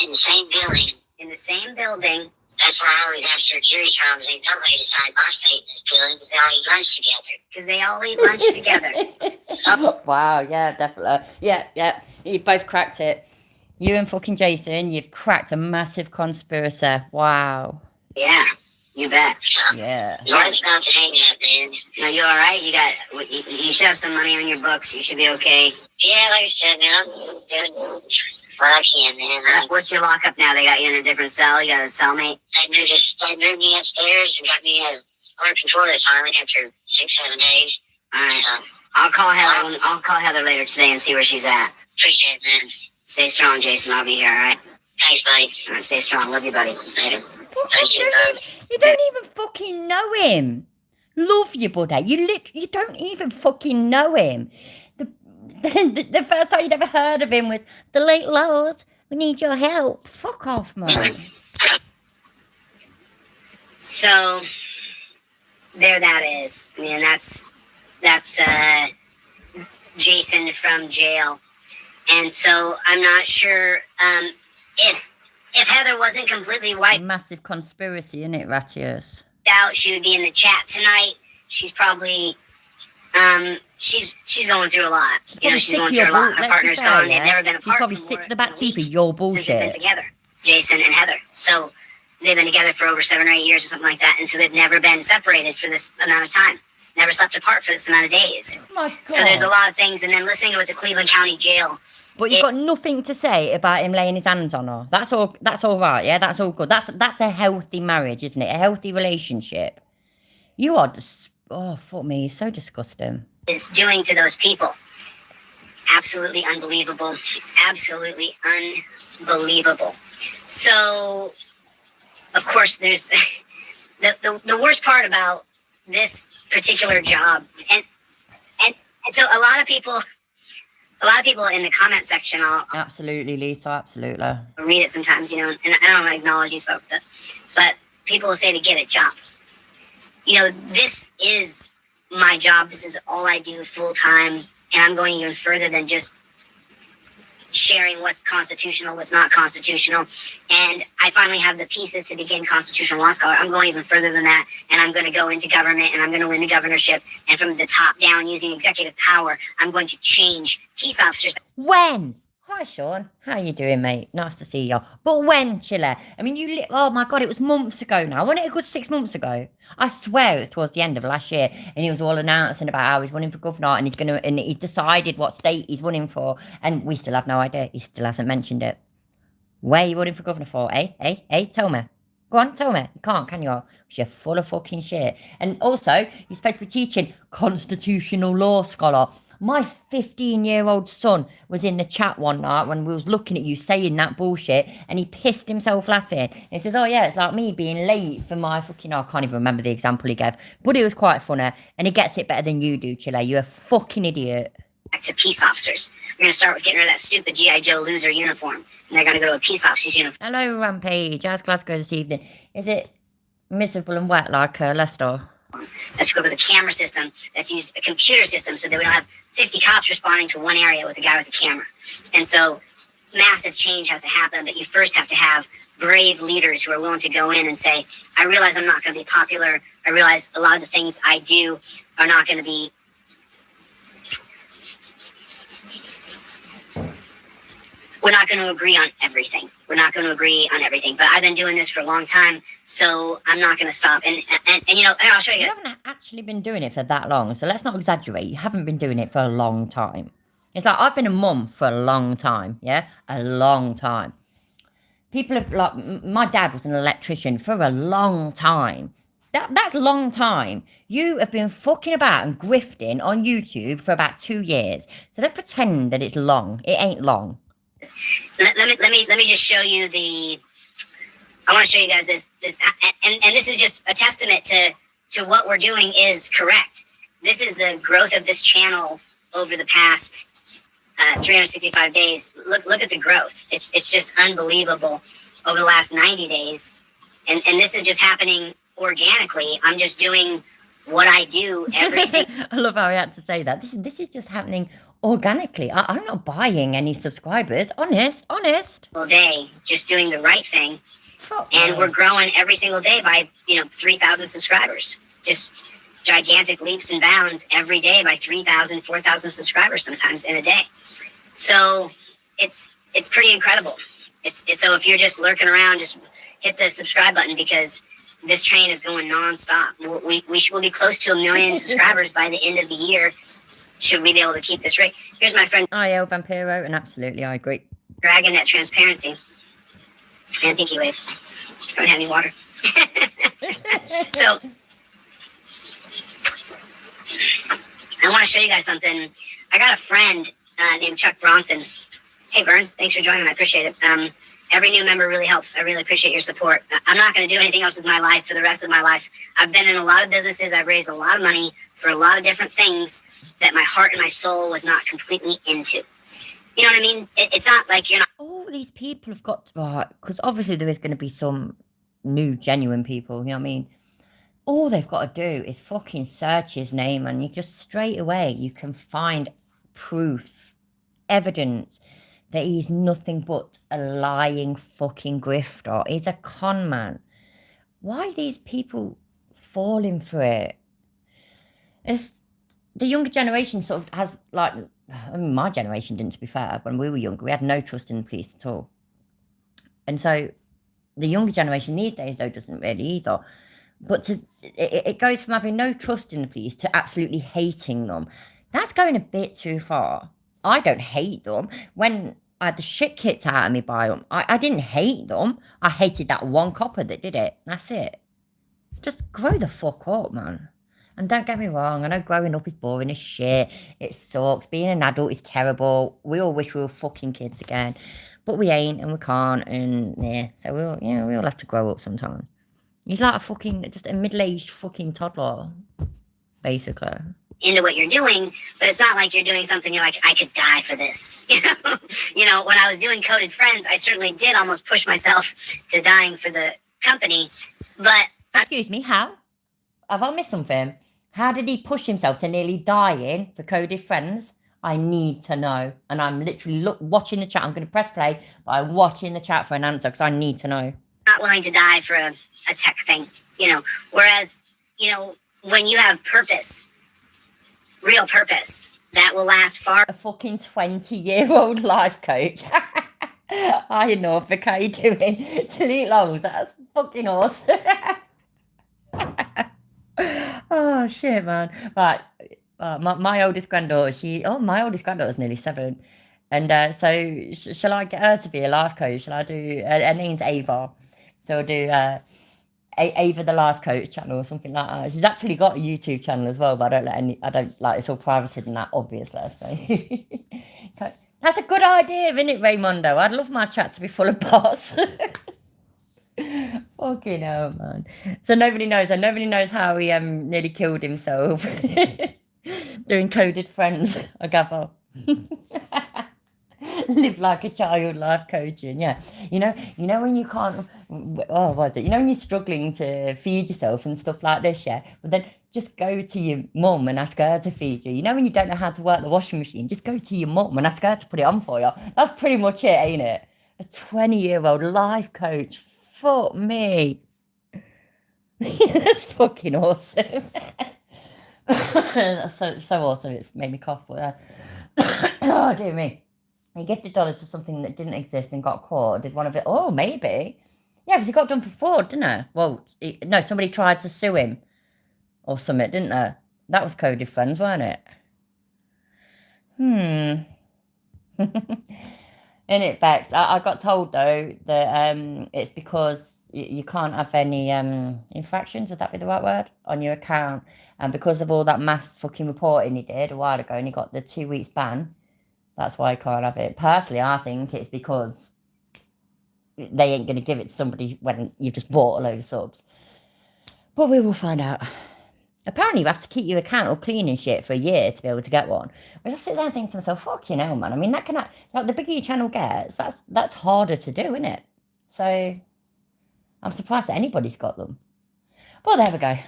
[SPEAKER 3] In the same building.
[SPEAKER 2] In the same building.
[SPEAKER 3] That's why I always ask for jury trials. Ain't nobody decide my fate in this building because they all eat lunch together.
[SPEAKER 2] Because they all eat lunch together.
[SPEAKER 1] Wow, yeah, definitely. Yeah. You've both cracked it. You and fucking Jason, you've cracked a massive conspiracy. Wow.
[SPEAKER 2] Yeah, you bet.
[SPEAKER 1] Yeah.
[SPEAKER 3] Life's not the hang up, man.
[SPEAKER 2] No, you all right? You should have some money on your books. You should be okay.
[SPEAKER 3] Yeah, like I said, man, I'm doing what I can, man.
[SPEAKER 2] What's your lockup now? They got you in a different cell? You got a cellmate?
[SPEAKER 3] They moved me upstairs and got me a working toilet finally after 6-7 days.
[SPEAKER 2] All right. I'll call Heather later today and see where she's at.
[SPEAKER 3] Appreciate it, man.
[SPEAKER 2] Stay strong, Jason. I'll be here, all right?
[SPEAKER 3] Thanks, buddy.
[SPEAKER 2] All right, stay strong. Love you, buddy. Later.
[SPEAKER 1] You don't even fucking know him. Love you, buddy. You don't even fucking know him. The first time you'd ever heard of him was the late Lowe's. We need your help. Fuck off, man.
[SPEAKER 2] So there that is. I mean, that's Jason from jail. And so I'm not sure if Heather wasn't completely wiped
[SPEAKER 1] Massive conspiracy, isn't it, Rattius?
[SPEAKER 2] out, she would be in the chat tonight. She's probably she's going through a lot. She's going through a lot. Her partner's gone. They've never been apart.
[SPEAKER 1] She's probably sick to the back teeth of your
[SPEAKER 2] since they've been
[SPEAKER 1] bullshit.
[SPEAKER 2] together, Jason and Heather. So they've been together for over 7 or 8 years or something like that, and so they've never been separated for this amount of time. Never slept apart for this amount of days.
[SPEAKER 1] Oh my God.
[SPEAKER 2] So there's a lot of things, and then listening to what the Cleveland County Jail.
[SPEAKER 1] But you've got nothing to say about him laying his hands on her. That's all right, yeah? That's all good. That's a healthy marriage, isn't it? A healthy relationship. You are oh, fuck me, so disgusting.
[SPEAKER 2] Is doing to those people. Absolutely unbelievable. Absolutely unbelievable. So, of course, there's the worst part about this particular job, and so a lot of people in the comment section, I'll
[SPEAKER 1] Absolutely, Lisa, absolutely.
[SPEAKER 2] read it sometimes, and I don't acknowledge you spoke, but people will say to get it job. This is my job. This is all I do full time, and I'm going even further than just sharing what's constitutional, what's not constitutional. And I finally have the pieces to begin constitutional law scholar. I'm going even further than that, and I'm going to go into government, and I'm going to win the governorship. And from the top down, using executive power, I'm going to change peace officers.
[SPEAKER 1] When? Hi, Sean. How you doing, mate? Nice to see you. But when, Chiller? I mean, oh my God, it was months ago now. Wasn't it a good 6 months ago? I swear it was towards the end of last year, and he was all announcing about how he's running for governor, and he's decided what state he's running for, and we still have no idea. He still hasn't mentioned it. Where are you running for governor for? Tell me. Go on, tell me. You can't, can you? Because you're full of fucking shit. And also, you're supposed to be teaching constitutional law scholar. My 15-year-old son was in the chat one night when we was looking at you saying that bullshit, and he pissed himself laughing. And he says, oh yeah, it's like me being late for my fucking, I can't even remember the example he gave, but it was quite funny, and he gets it better than you do, Chile. You're a fucking idiot.
[SPEAKER 2] Back to peace officers. We're going to start with getting rid of that stupid G.I. Joe loser uniform, and they're going to go to a peace officer's uniform.
[SPEAKER 1] Hello, Rampage. How's Glasgow this evening? Is it miserable and wet like Leicester?
[SPEAKER 2] Let's go with a camera system that's used a computer system so that we don't have 50 cops responding to one area with a guy with a camera. And so massive change has to happen, but you first have to have brave leaders who are willing to go in and say, I realize I'm not going to be popular. I realize a lot of the things I do are not going to be we're not going to agree on everything. We're not going to agree on everything. But I've been doing this for a long time, so I'm not going to stop. And you know, I'll show you guys.
[SPEAKER 1] You haven't actually been doing it for that long, so let's not exaggerate. You haven't been doing it for a long time. It's like I've been a mum for a long time, yeah? A long time. People have, like, my dad was an electrician for a long time. That's a long time. You have been fucking about and grifting on YouTube for about 2 years. So don't pretend that it's long. It ain't long.
[SPEAKER 2] Let me just show you I want to show you guys this and this is just a testament to what we're doing is correct. This is the growth of this channel over the past 365 days. Look at the growth. It's just unbelievable over the last 90 days. And this is just happening organically. I'm just doing what I do every single
[SPEAKER 1] I love how he had to say that. This is just happening organically. I'm not buying any subscribers. Honest.
[SPEAKER 2] day, just doing the right thing. And we're growing every single day by 3,000 subscribers. Just gigantic leaps and bounds every day by 3,000, 4,000 subscribers sometimes in a day. So it's pretty incredible. So if you're just lurking around, just hit the subscribe button because this train is going nonstop. We will be close to 1 million subscribers by the end of the year. Should we be able to keep this rate? Here's my friend
[SPEAKER 1] El Vampiro, and absolutely, I agree.
[SPEAKER 2] Dragon at Transparency and Pinky Wave. Don't have any water. So I want to show you guys something. I got a friend named Chuck Bronson. Hey, Vern, thanks for joining. I appreciate it. Every new member really helps. I really appreciate your support. I'm not going to do anything else with my life for the rest of my life. I've been in a lot of businesses. I've raised a lot of money for a lot of different things that my heart and my soul was not completely into. You know what I mean? It's not like you're not.
[SPEAKER 1] All these people have got to, because obviously there is going to be some new, genuine people, you know what I mean? All they've got to do is fucking search his name and you just straight away, you can find proof, evidence that he's nothing but a lying fucking grifter. He's a con man. Why are these people falling for it? It's the younger generation sort of has, like, I mean, my generation didn't, to be fair. When we were younger, we had no trust in the police at all. And so the younger generation these days, though, doesn't really either. But it goes from having no trust in the police to absolutely hating them. That's going a bit too far. I don't hate them. When I had the shit kicked out of me by them, I didn't hate them. I hated that one copper that did it. That's it. Just grow the fuck up, man. And don't get me wrong, I know growing up is boring as shit. It sucks. Being an adult is terrible. We all wish we were fucking kids again. But we ain't and we can't. And yeah, so we all have to grow up sometime. He's like just a middle-aged fucking toddler, basically.
[SPEAKER 2] Into what you're doing, but it's not like you're doing something you're like, I could die for this. When I was doing Coded Friends, I certainly did almost push myself to dying for the company. But
[SPEAKER 1] excuse me, how? Have I missed something? How did he push himself to nearly dying for Coded Friends? I need to know. And I'm literally watching the chat. I'm going to press play, but I'm watching the chat for an answer because I need to know.
[SPEAKER 2] Not willing to die for a tech thing, Whereas, when you have purpose, real purpose, that will last far.
[SPEAKER 1] A fucking 20-year-old life coach. I know, Vic, how you doing? Delete loads. That's fucking awesome. Oh, shit, man. Right. My oldest granddaughter, my oldest granddaughter's nearly 7. And so shall I get her to be a life coach? Shall I do, her name's Ava. So I'll do Ava the life coach channel or something like that. She's actually got a YouTube channel as well, but it's all privated and that, obviously. So. That's a good idea, isn't it, Raymondo? I'd love my chat to be full of bots. Fucking hell, man. So nobody knows how he nearly killed himself. Doing Coded Friends, I gather. Live like a child, life coaching, yeah. You know when you can't, when you're struggling to feed yourself and stuff like this, yeah, but then just go to your mum and ask her to feed you. You know when you don't know how to work the washing machine, just go to your mum and ask her to put it on for you. That's pretty much it, ain't it? A 20-year-old life coach, fuck me. That's fucking awesome. That's so awesome, it's made me cough with that. Oh, dear me. He gifted dollars to something that didn't exist and got caught. Did one of it? Oh, maybe. Yeah, because he got done for fraud, didn't he? Well, no, somebody tried to sue him or something, didn't they? That was co-defense, weren't it? And it, Bex? I got told though that it's because you can't have any infractions. Would that be the right word on your account? And because of all that mass fucking reporting he did a while ago, and he got the 2 weeks ban. That's why I can't have it. Personally, I think it's because they ain't going to give it to somebody when you've just bought a load of subs. But we will find out. Apparently, you have to keep your account all clean and shit for a year to be able to get one. I just sit there and think to myself, fucking hell, man. I mean, that can, like, the bigger your channel gets, that's harder to do, isn't it? So I'm surprised that anybody's got them. Well, there we go.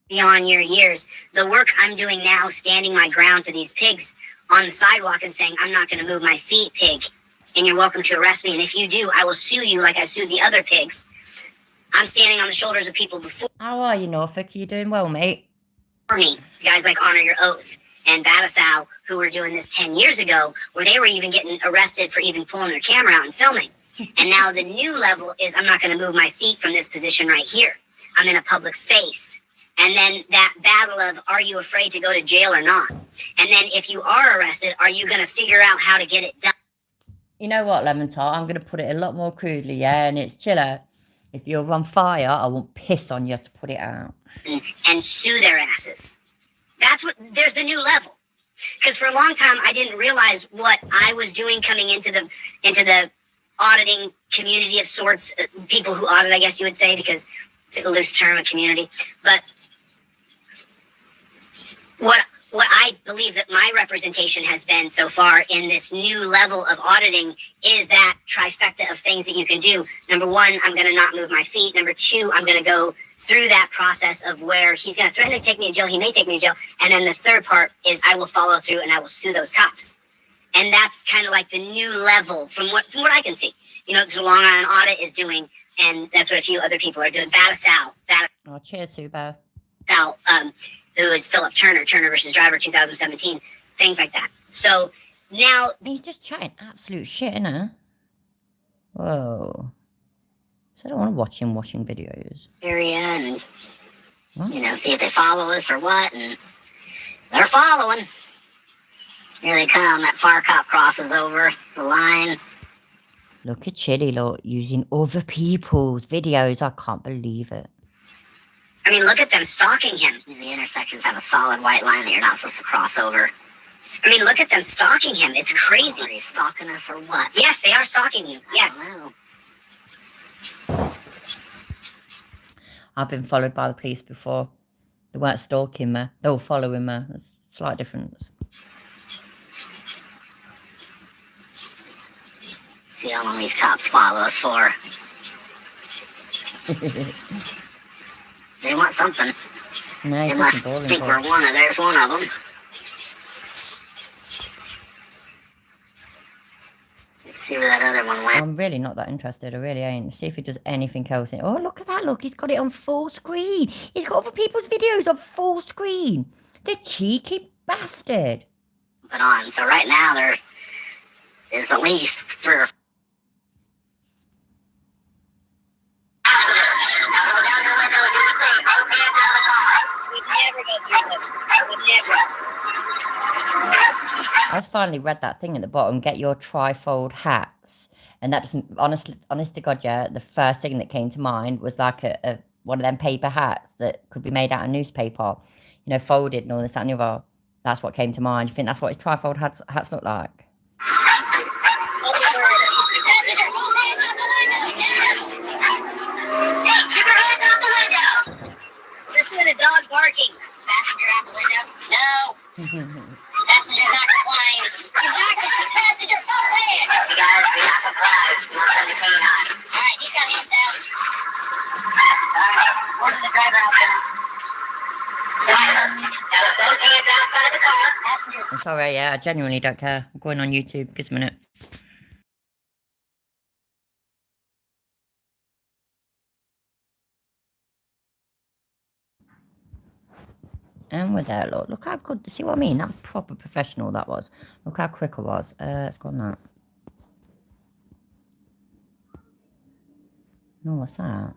[SPEAKER 2] Beyond your years, the work I'm doing now, standing my ground to these pigs on the sidewalk and saying, I'm not going to move my feet, pig, and you're welcome to arrest me. And if you do, I will sue you like I sued the other pigs. I'm standing on the shoulders of people before
[SPEAKER 1] How are you, Norfolk? Are you doing well, mate?
[SPEAKER 2] me. Guys like Honor Your Oath and Badasow, who were doing this 10 years ago, where they were even getting arrested for even pulling their camera out and filming. And now the new level is I'm not going to move my feet from this position right here. I'm in a public space. And then that battle of, are you afraid to go to jail or not? And then if you are arrested, are you going to figure out how to get it done?
[SPEAKER 1] You know what, Lemon Tart? I'm going to put it a lot more crudely, yeah? And it's chiller. If you're on fire, I won't piss on you to put it out.
[SPEAKER 2] And sue their asses. There's the new level. Because for a long time, I didn't realize what I was doing coming into the auditing community of sorts. People who audit, I guess you would say, because it's a loose term, a community. But what I believe that my representation has been so far in this new level of auditing is that trifecta of things that you can do. Number one, I'm going to not move my feet. Number two, I'm going to go through that process of where he's going to threaten to take me to jail. He may take me to jail. And then the third part is I will follow through and I will sue those cops. And that's kind of like the new level from what I can see. You know, that's what Long Island Audit is doing. And that's what a few other people are doing. Badasow.
[SPEAKER 1] Oh, cheers, Subo.
[SPEAKER 2] Sal, who is Philip Turner versus Driver 2017, things like that. So now
[SPEAKER 1] he's just chatting absolute shit, innit? Whoa. So I don't want to watch him watching videos.
[SPEAKER 2] Area and see if they follow us or what, and they're following. Here they come. That fire cop crosses over the line.
[SPEAKER 1] Look at Chili, look, using other people's videos. I can't believe it.
[SPEAKER 2] I mean, look at them stalking him. The intersections have a solid white line that you're not supposed to cross over. I mean, look at them stalking him. It's crazy. Are you stalking us or what? Yes, they are stalking you. Yes.
[SPEAKER 1] I've been followed by the police before. They weren't stalking me. They were following me. There's a slight difference.
[SPEAKER 2] See how long these cops follow us for. They want something.
[SPEAKER 1] No,
[SPEAKER 2] they must think we're there's one of them. Let's see where that other one went.
[SPEAKER 1] I'm really not that interested. I really ain't. See if he does anything else. Oh, look at that. Look, he's got it on full screen. He's got other people's videos on full screen. The cheeky bastard.
[SPEAKER 2] But on. So right now there is at least 3 or 4.
[SPEAKER 1] I just finally read that thing at the bottom, get your trifold hats. And that just, honest to God, yeah, the first thing that came to mind was like a one of them paper hats that could be made out of newspaper, folded and all this, that and the other. That's what came to mind. Do you think that's what his trifold hats look like?
[SPEAKER 2] Listen to the dog barking. Passenger out the window? No. Passenger's not complying. Exactly. Passenger's not paying. You guys, we have complied. We'll the canine. All right, he's got hands down. All right, order the driver out there. Driver, got both hands outside the car. Passenger.
[SPEAKER 1] I'm sorry, yeah, I genuinely don't care. I'm going on YouTube. Give us a minute. And we're there, look. Look how good. See what I mean? That proper professional that was. Look how quick I was. Let's go on that. No, what's that?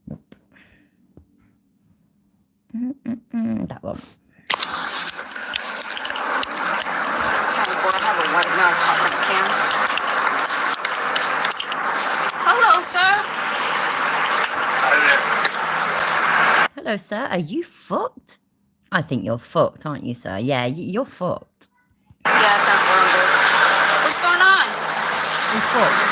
[SPEAKER 1] Nope. That one.
[SPEAKER 4] Hello, sir.
[SPEAKER 1] Hello, sir. Are you fucked? I think you're fucked, aren't you, sir? Yeah, you're fucked.
[SPEAKER 4] Yeah, temporary. What's going on?
[SPEAKER 1] You're fucked.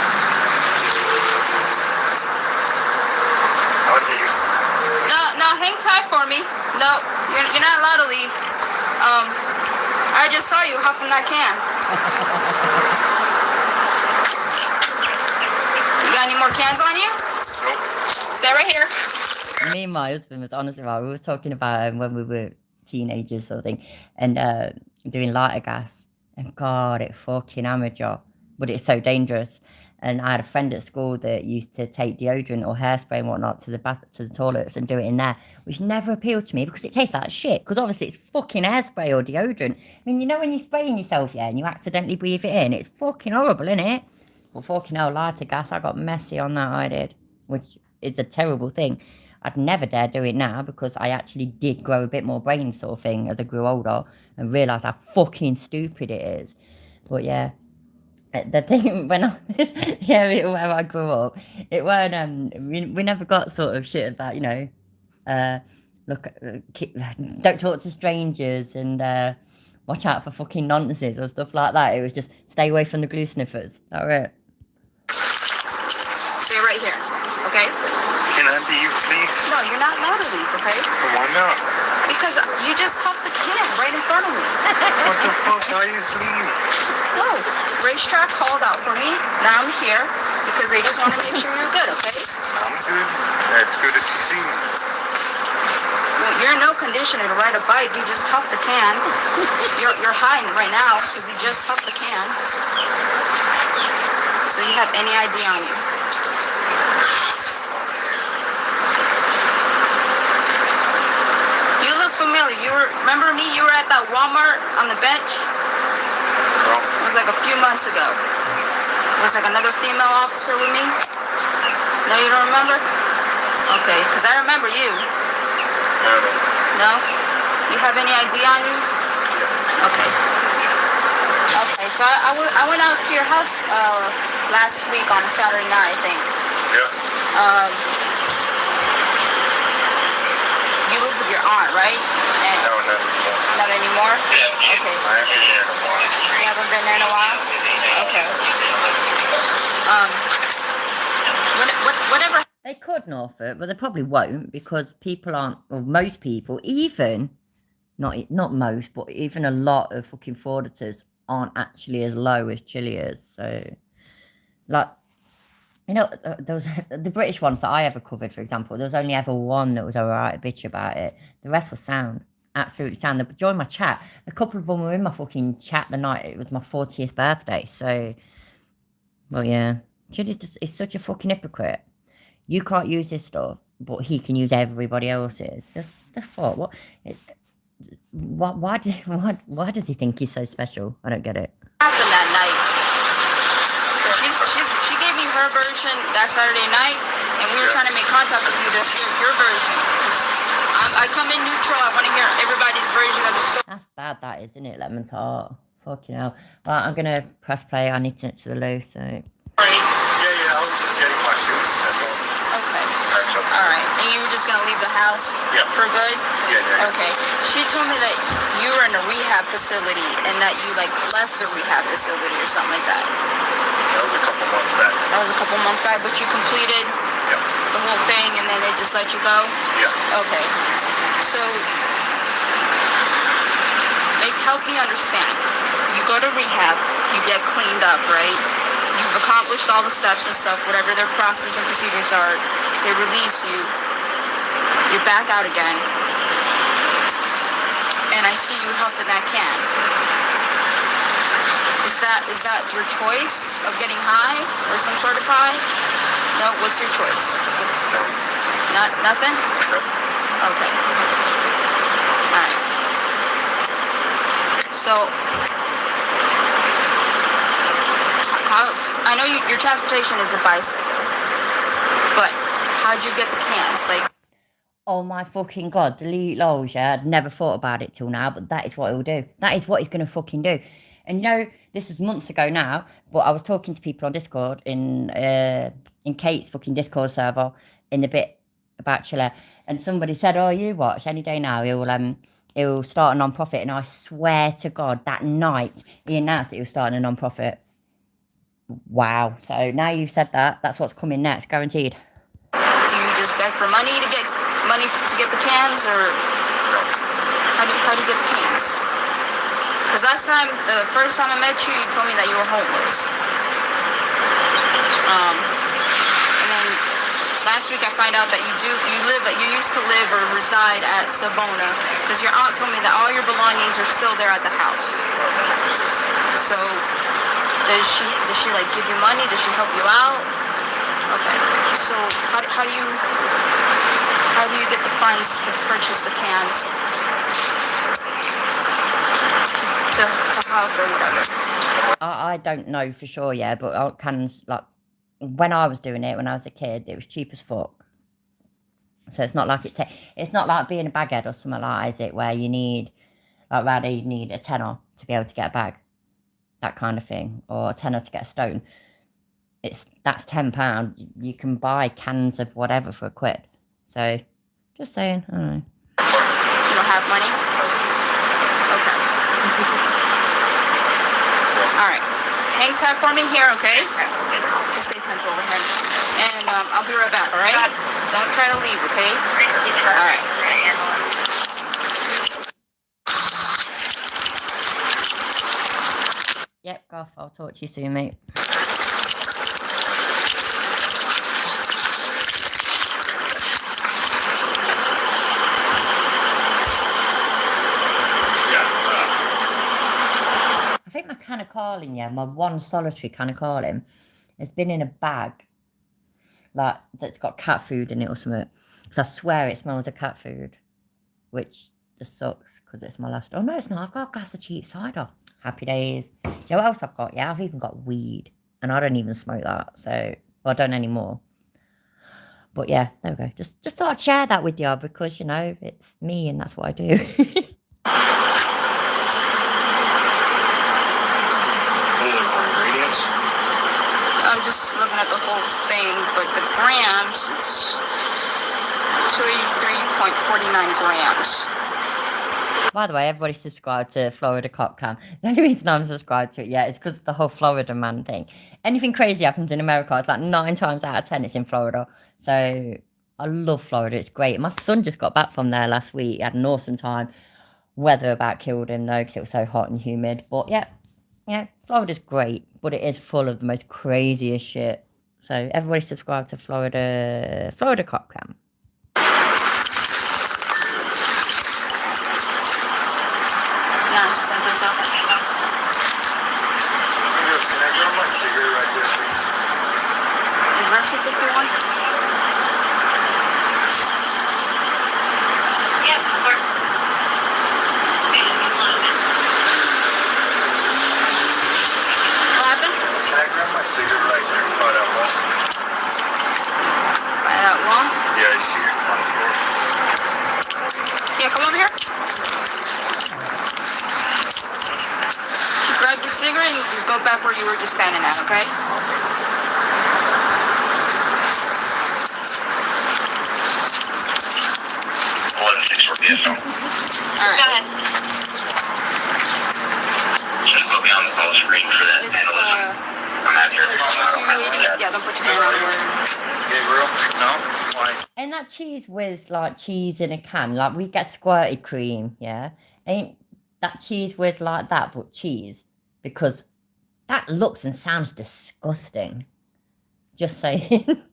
[SPEAKER 4] No, hang tight for me. No, you're not allowed to leave. I just saw you huffing that can. You got any more cans on you? Nope. Stay right here.
[SPEAKER 1] Me and my husband was honestly right. We were talking about when we were teenagers or something, and doing lighter gas. And God, it fucking hammered you. But it's so dangerous. And I had a friend at school that used to take deodorant or hairspray and whatnot to the toilets and do it in there, which never appealed to me because it tastes like shit. Because obviously it's fucking hairspray or deodorant. I mean, you know when you're spraying yourself, yeah, and you accidentally breathe it in, it's fucking horrible, isn't it? Well, fucking hell, lighter gas, I got messy on that, I did, which is a terrible thing. I'd never dare do it now because I actually did grow a bit more brain sort of thing as I grew older and realised how fucking stupid it is. But yeah. The thing when I where I grew up, it weren't we never got sort of shit about, you know, don't talk to strangers and watch out for fucking nonsense or stuff like that. It was just stay away from the glue sniffers. That was it.
[SPEAKER 4] Stay right here, okay?
[SPEAKER 5] Can I leave, please?
[SPEAKER 4] No, you're not allowed to leave, okay?
[SPEAKER 5] Why not?
[SPEAKER 4] Because you just huffed the can right in front of me.
[SPEAKER 5] What the fuck? I just leave.
[SPEAKER 4] No, racetrack called out for me. Now I'm here because they just want to make sure you're good, okay?
[SPEAKER 5] I'm good. As good as you see me.
[SPEAKER 4] Well, you're in no condition to ride a bike. You just huffed the can. You're hiding right now because you just huffed the can. So you have any ID on you? You look familiar. Remember me? You were at that Walmart on the bench? It was like a few months ago. It was like another female officer with me. No, you don't remember? Okay, because I remember you. No? You have any ID on you? Okay. Okay, so I went out to your house last week on a Saturday night, I think.
[SPEAKER 5] Yeah.
[SPEAKER 4] You live with your aunt, right? And
[SPEAKER 5] No, not anymore.
[SPEAKER 4] not anymore? Okay.
[SPEAKER 5] I haven't been there in a while.
[SPEAKER 4] You haven't been there in a while? Okay. Whatever.
[SPEAKER 1] They could Norfolk, but they probably won't because people aren't, or most people, even not most, but even a lot of fucking frauditors aren't actually as low as Chile is. So, like, you know, there was the British ones that I ever covered, for example. There was only ever one that was alright, bitch about it. The rest was sound, absolutely sound. They joined my chat. A couple of them were in my fucking chat the night it was my 40th birthday. So, well, yeah, Chile's just is such a fucking hypocrite. You can't use his stuff, but he can use everybody else's. Just the fuck? Why does he think he's so special? I don't get it.
[SPEAKER 4] Happened that night. She gave me her version that Saturday night, and we were trying to make contact with you to hear your version. I come in neutral. I want to hear everybody's version of the story.
[SPEAKER 1] That's bad, that is, isn't it? Lemon tart. Fucking hell. Right, I'm gonna press play. I need to get to the loo, so.
[SPEAKER 5] Yeah, I was just getting my shoes. That's all.
[SPEAKER 4] Okay. All right. And you were just gonna leave the house for good?
[SPEAKER 5] Yeah.
[SPEAKER 4] Okay. She told me that you were in a rehab facility and that you like left the rehab facility or something like that.
[SPEAKER 5] That was a couple months back.
[SPEAKER 4] That was a couple months back, but you completed the whole thing and then they just let you go?
[SPEAKER 5] Yeah.
[SPEAKER 4] Okay. So help me understand. You go to rehab, you get cleaned up, right? You've accomplished all the steps and stuff, whatever their process and procedures are. They release you. You're back out again. And I see you huffing that can. Is that your choice of getting high or some sort of high? No, what's your choice? Nothing?
[SPEAKER 5] Nope.
[SPEAKER 4] Okay. So, I know your transportation is the bicycle, but how'd you get the cans? Like,
[SPEAKER 1] oh my fucking god, delete lols, yeah. I'd never thought about it till now, but that is what he'll do. That is what he's gonna fucking do. And you know, this was months ago now, but I was talking to people on Discord in Kate's fucking Discord server in the bit about Chile, and somebody said, "Oh, you watch any day now. He'll start a non-profit." And I swear to God, that night he announced that he was starting a non-profit. Wow! So now you've said that, that's what's coming next, guaranteed.
[SPEAKER 4] do you just beg for money to get the cans, or how do you get the cans? Because the first time I met you, you told me that you were homeless. And then last week I find out that you used to live or reside at Savona, because your aunt told me that all your belongings are still there at the house. So does she like give you money? Does she help you out? Okay. So how do you get the funds to purchase the cans to house or whatever?
[SPEAKER 1] I don't know for sure, yeah, but cans, like, when I was doing it when I was a kid, it was cheap as fuck. So it's not like it's not like being a baghead or something like that, is it? Where you need, like, rather you need a tenner to be able to get a bag, that kind of thing, or a tenner to get a stone. That's £10. You can buy cans of whatever for £1. So just saying, I don't know.
[SPEAKER 4] You don't have money? Okay. All right. Hang tight for me here, okay? Just stay tense over here. And I'll be right back, all right? Don't try to leave, okay? All right.
[SPEAKER 1] Yep, Goff, I'll talk to you soon, mate. I think my can of Carling, yeah, my one solitary can of Carling, has been in a bag, like, that's got cat food in it or something. Because I swear it smells of cat food, which just sucks because it's my last. Oh no, it's not. I've got a glass of cheap cider. Happy days. You know what else I've got? Yeah, I've even got weed, and I don't even smoke that, so, well, I don't anymore. But yeah, there we go. Just thought I'd share that with you because, you know, it's me and that's what I do.
[SPEAKER 4] I'm just looking at the whole thing, but the grams, it's 283.49 grams.
[SPEAKER 1] By the way, everybody subscribe to Florida Cop Cam. The only reason I'm subscribed to it, yeah, is because of the whole Florida man thing. Anything crazy happens in America, it's like 9 times out of 10 it's in Florida. So I love Florida, it's great. My son just got back from there last week, he had an awesome time. Weather about killed him though, because it was so hot and humid. But yeah, you know, Florida's great, but it is full of the most craziest shit. So everybody subscribe to Florida Cop Cam.
[SPEAKER 4] Rescue 51?
[SPEAKER 3] Yeah, of course.
[SPEAKER 4] What happened?
[SPEAKER 5] Can I grab my cigarette right there by that wall?
[SPEAKER 4] By that wall?
[SPEAKER 5] Yeah, you see it on the floor.
[SPEAKER 4] Yeah, come over here. You grab your cigarette and you just go back where you were just standing at, okay?
[SPEAKER 3] Yes, no.
[SPEAKER 4] All right.
[SPEAKER 3] Go ahead. Just put me on the call screen for that.
[SPEAKER 4] It's,
[SPEAKER 3] I'm out here.
[SPEAKER 4] yeah, don't put your hand on the word.
[SPEAKER 5] Gabriel? No? Why?
[SPEAKER 1] And that cheese whiz, like cheese in a can, like we get squirty cream, yeah? Ain't that cheese whiz like that, but cheese? Because that looks and sounds disgusting. Just saying.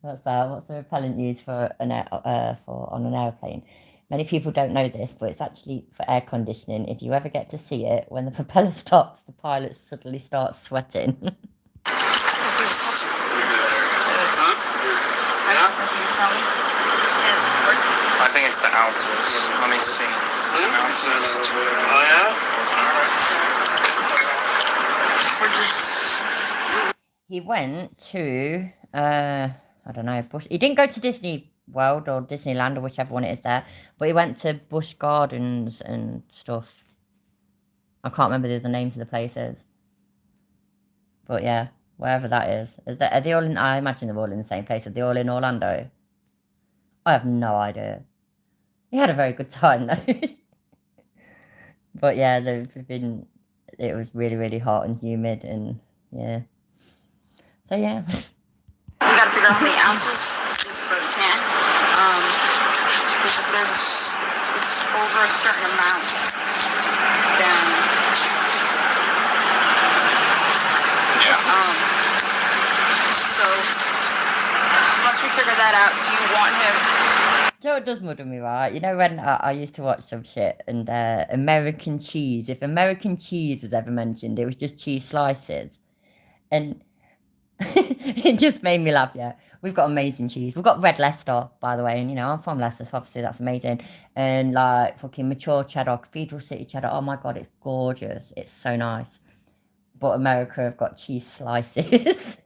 [SPEAKER 1] What's the repellent used for on an airplane? Many people don't know this, but it's actually for air conditioning. If you ever get to see it, when the propeller stops, the pilot suddenly starts sweating.
[SPEAKER 4] I
[SPEAKER 6] think it's the ounces. Let me see. Oh, yeah?
[SPEAKER 1] He went to, I don't know, Busch. He didn't go to Disney World or Disneyland or whichever one it is there, but he went to Busch Gardens and stuff. I can't remember the other names of the places. But yeah, wherever that is. Are they all in, I imagine they're all in the same place. Are they all in Orlando? I have no idea. He had a very good time though. But yeah, it was really, really hot and humid and yeah. So yeah.
[SPEAKER 4] We gotta figure out how many ounces is for the can. Because if it's over a certain amount, then so once we figure that out, do you want him?
[SPEAKER 1] Joe, it does muddle me, right? You know when I used to watch some shit and American cheese. If American cheese was ever mentioned, it was just cheese slices, and it just made me laugh. Yeah, we've got amazing cheese. We've got red Leicester, by the way, and you know I'm from Leicester, so obviously that's amazing. And like fucking mature cheddar, Cathedral City cheddar. Oh my god, it's gorgeous. It's so nice. But America have got cheese slices.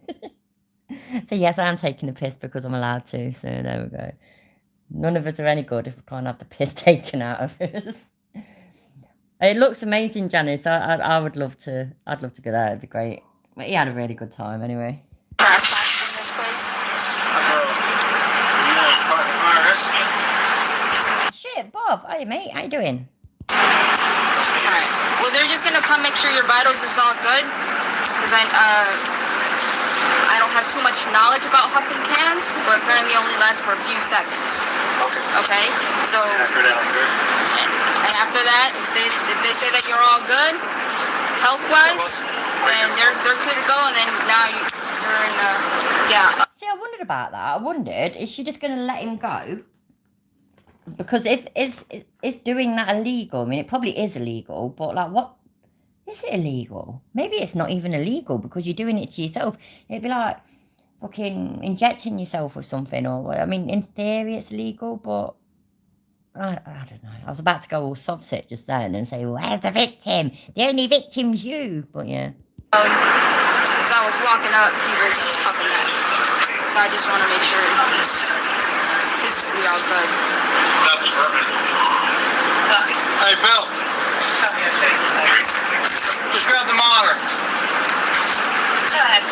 [SPEAKER 1] So yes, I am taking the piss because I'm allowed to. So there we go. None of us are any good if we can't have the piss taken out of us. It looks amazing, Janice. I would love to. I'd love to go there. It'd be great. But he had a really good time anyway. Shit, Bob. Hey, mate. How you doing?
[SPEAKER 4] Alright. Well, they're just gonna come make sure your vitals is all good. Because I don't have too much knowledge about huffing cans, but apparently it only lasts for a few seconds.
[SPEAKER 5] Okay.
[SPEAKER 4] Okay? So,
[SPEAKER 5] After that, I'm good.
[SPEAKER 4] and after that, if they say that you're all good, health-wise, then they're good to go, and then now you're in, yeah.
[SPEAKER 1] See, I wondered about that. I wondered, is she just going to let him go? Because if is doing that illegal? I mean, it probably is illegal, but like, what is it illegal? Maybe it's not even illegal because you're doing it to yourself. It'd be like fucking injecting yourself with something, or I mean, in theory it's legal, but I don't know. I was about to go all soft sit just then and say, "Where's the victim? The only victim's you." But yeah.
[SPEAKER 4] As I was walking up, he was huffing that, so I just want to make sure he's physically all good.
[SPEAKER 6] Hey, Bill. Just grab the monitor.
[SPEAKER 3] Go ahead.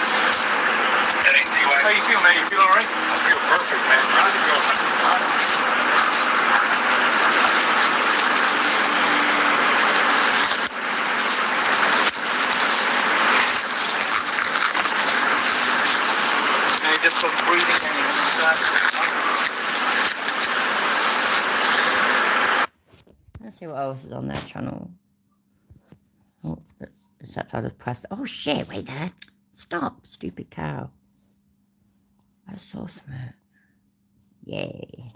[SPEAKER 6] How you feel, man? You feel all right?
[SPEAKER 5] I feel perfect, man. Ready to go.
[SPEAKER 6] Any difficult breathing?
[SPEAKER 1] Let's see what else is on their channel. Oh, except I just pressed. Oh shit! Wait there. Stop, stupid cow. I saw something. Yay.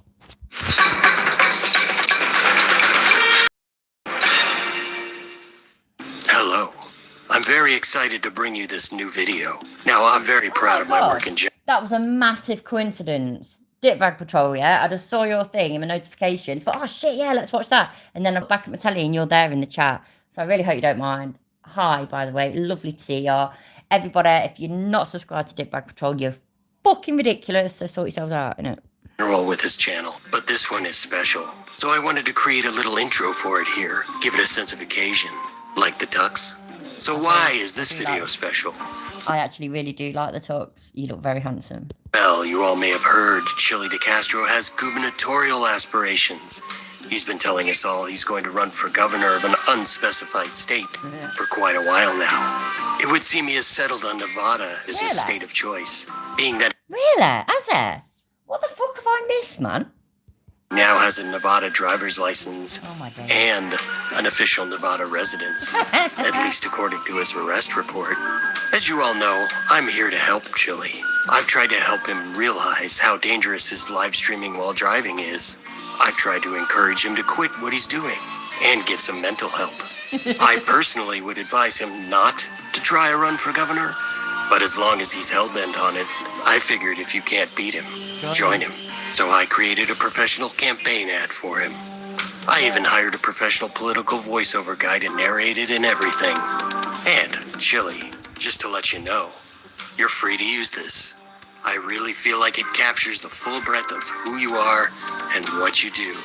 [SPEAKER 7] Hello. I'm very excited to bring you this new video. Now, I'm very proud of my work in general.
[SPEAKER 1] That was a massive coincidence. Dickbag Patrol, yeah? I just saw your thing in my notifications. Thought, oh shit, yeah, let's watch that. And then I'm back at my telly and you're there in the chat. So I really hope you don't mind. Hi, by the way. Lovely to see y'all. Everybody, if you're not subscribed to Dickbag Patrol, you're fucking ridiculous. So sort yourselves out, innit?
[SPEAKER 7] With his channel, but this one is special. So I wanted to create a little intro for it here. Give it a sense of occasion. Like the tux. So why is this video special?
[SPEAKER 1] I actually really do like the tux. You look very handsome.
[SPEAKER 7] Well, you all may have heard Chili DeCastro has gubernatorial aspirations. He's been telling us all he's going to run for governor of an unspecified state for quite a while now. It would seem he has settled on Nevada as his state of choice, being that...
[SPEAKER 1] Really? Has he? What the fuck have I missed, man?
[SPEAKER 7] Now has a Nevada driver's license
[SPEAKER 1] Oh my days.
[SPEAKER 7] and an official Nevada residence, at least according to his arrest report. As you all know, I'm here to help Chili. I've tried to help him realize how dangerous his live streaming while driving is. I've tried to encourage him to quit what he's doing and get some mental help. I personally would advise him not to try a run for governor, but as long as he's hell-bent on it, I figured if you can't beat him, join him. So I created a professional campaign ad for him. I even hired a professional political voiceover guy to narrate it and everything. And, Chili, just to let you know, you're free to use this. I really feel like it captures the full breadth of who you are and what you do,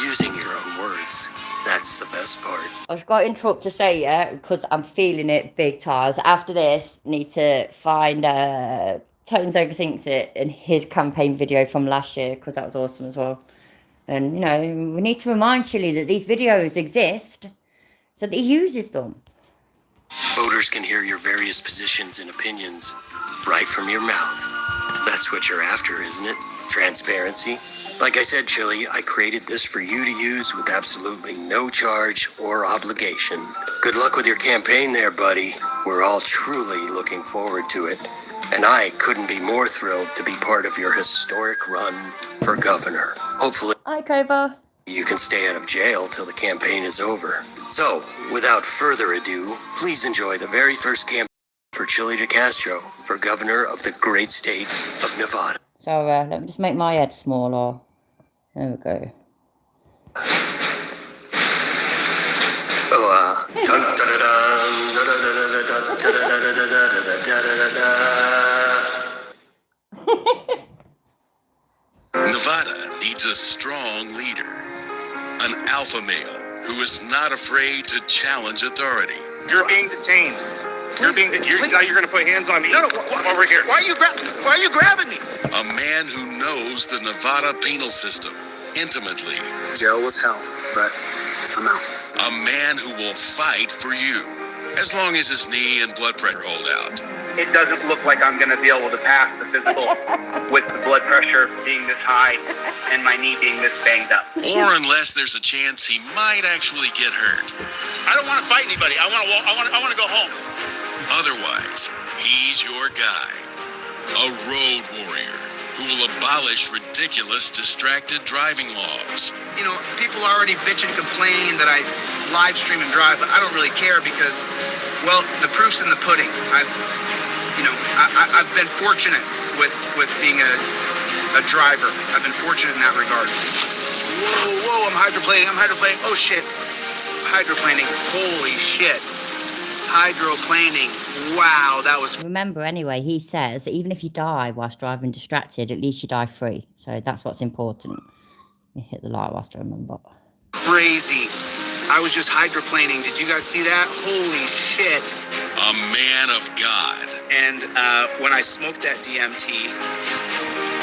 [SPEAKER 7] using your own words. That's the best part.
[SPEAKER 1] I've got to interrupt to say, yeah, because I'm feeling it big time. So after this, need to find Tones Overthinks It in his campaign video from last year, because that was awesome as well. And, you know, we need to remind Chili that these videos exist so that he uses them.
[SPEAKER 7] Voters can hear your various positions and opinions right from your mouth. That's what you're after, isn't it? Transparency. Like I said, Chili, I created this for you to use with absolutely no charge or obligation. Good luck with your campaign there, buddy. We're all truly looking forward to it. And I couldn't be more thrilled to be part of your historic run for governor. Hopefully,
[SPEAKER 1] Hi, Cova.
[SPEAKER 7] you can stay out of jail till the campaign is over. So, without further ado, please enjoy the very first campaign for Chili DeCastro for governor of the great state of Nevada.
[SPEAKER 1] So let me just make my head smaller. There we go.
[SPEAKER 8] Nevada needs a strong leader, an alpha male who is not afraid to challenge authority.
[SPEAKER 6] You're being detained. Now you're going to put hands on me.
[SPEAKER 5] No,
[SPEAKER 6] over here.
[SPEAKER 5] Why are you grabbing me?
[SPEAKER 8] A man who knows the Nevada penal system intimately.
[SPEAKER 9] Jail was hell, but I'm out.
[SPEAKER 8] A man who will fight for you, as long as his knee and blood pressure hold out.
[SPEAKER 6] It doesn't look like I'm going to be able to pass the physical with the blood pressure being this high and my knee being this banged up.
[SPEAKER 8] Or unless there's a chance he might actually get hurt.
[SPEAKER 5] I don't want to fight anybody. I want to go home.
[SPEAKER 8] Otherwise, he's your guy. A road warrior who will abolish ridiculous distracted driving laws.
[SPEAKER 9] You know, people already bitch and complain that I live stream and drive, but I don't really care because, well, the proof's in the pudding. I've been fortunate with being a driver. I've been fortunate in that regard. Whoa, I'm hydroplaning. Oh shit. Hydroplaning. Holy shit. Hydroplaning. Wow, that was...
[SPEAKER 1] Remember, anyway, he says that even if you die whilst driving distracted, at least you die free. So that's what's important. Let me hit the light whilst I remember.
[SPEAKER 9] crazy. I was just hydroplaning. Did you guys see that? Holy shit.
[SPEAKER 8] A man of God.
[SPEAKER 9] And when I smoked that DMT,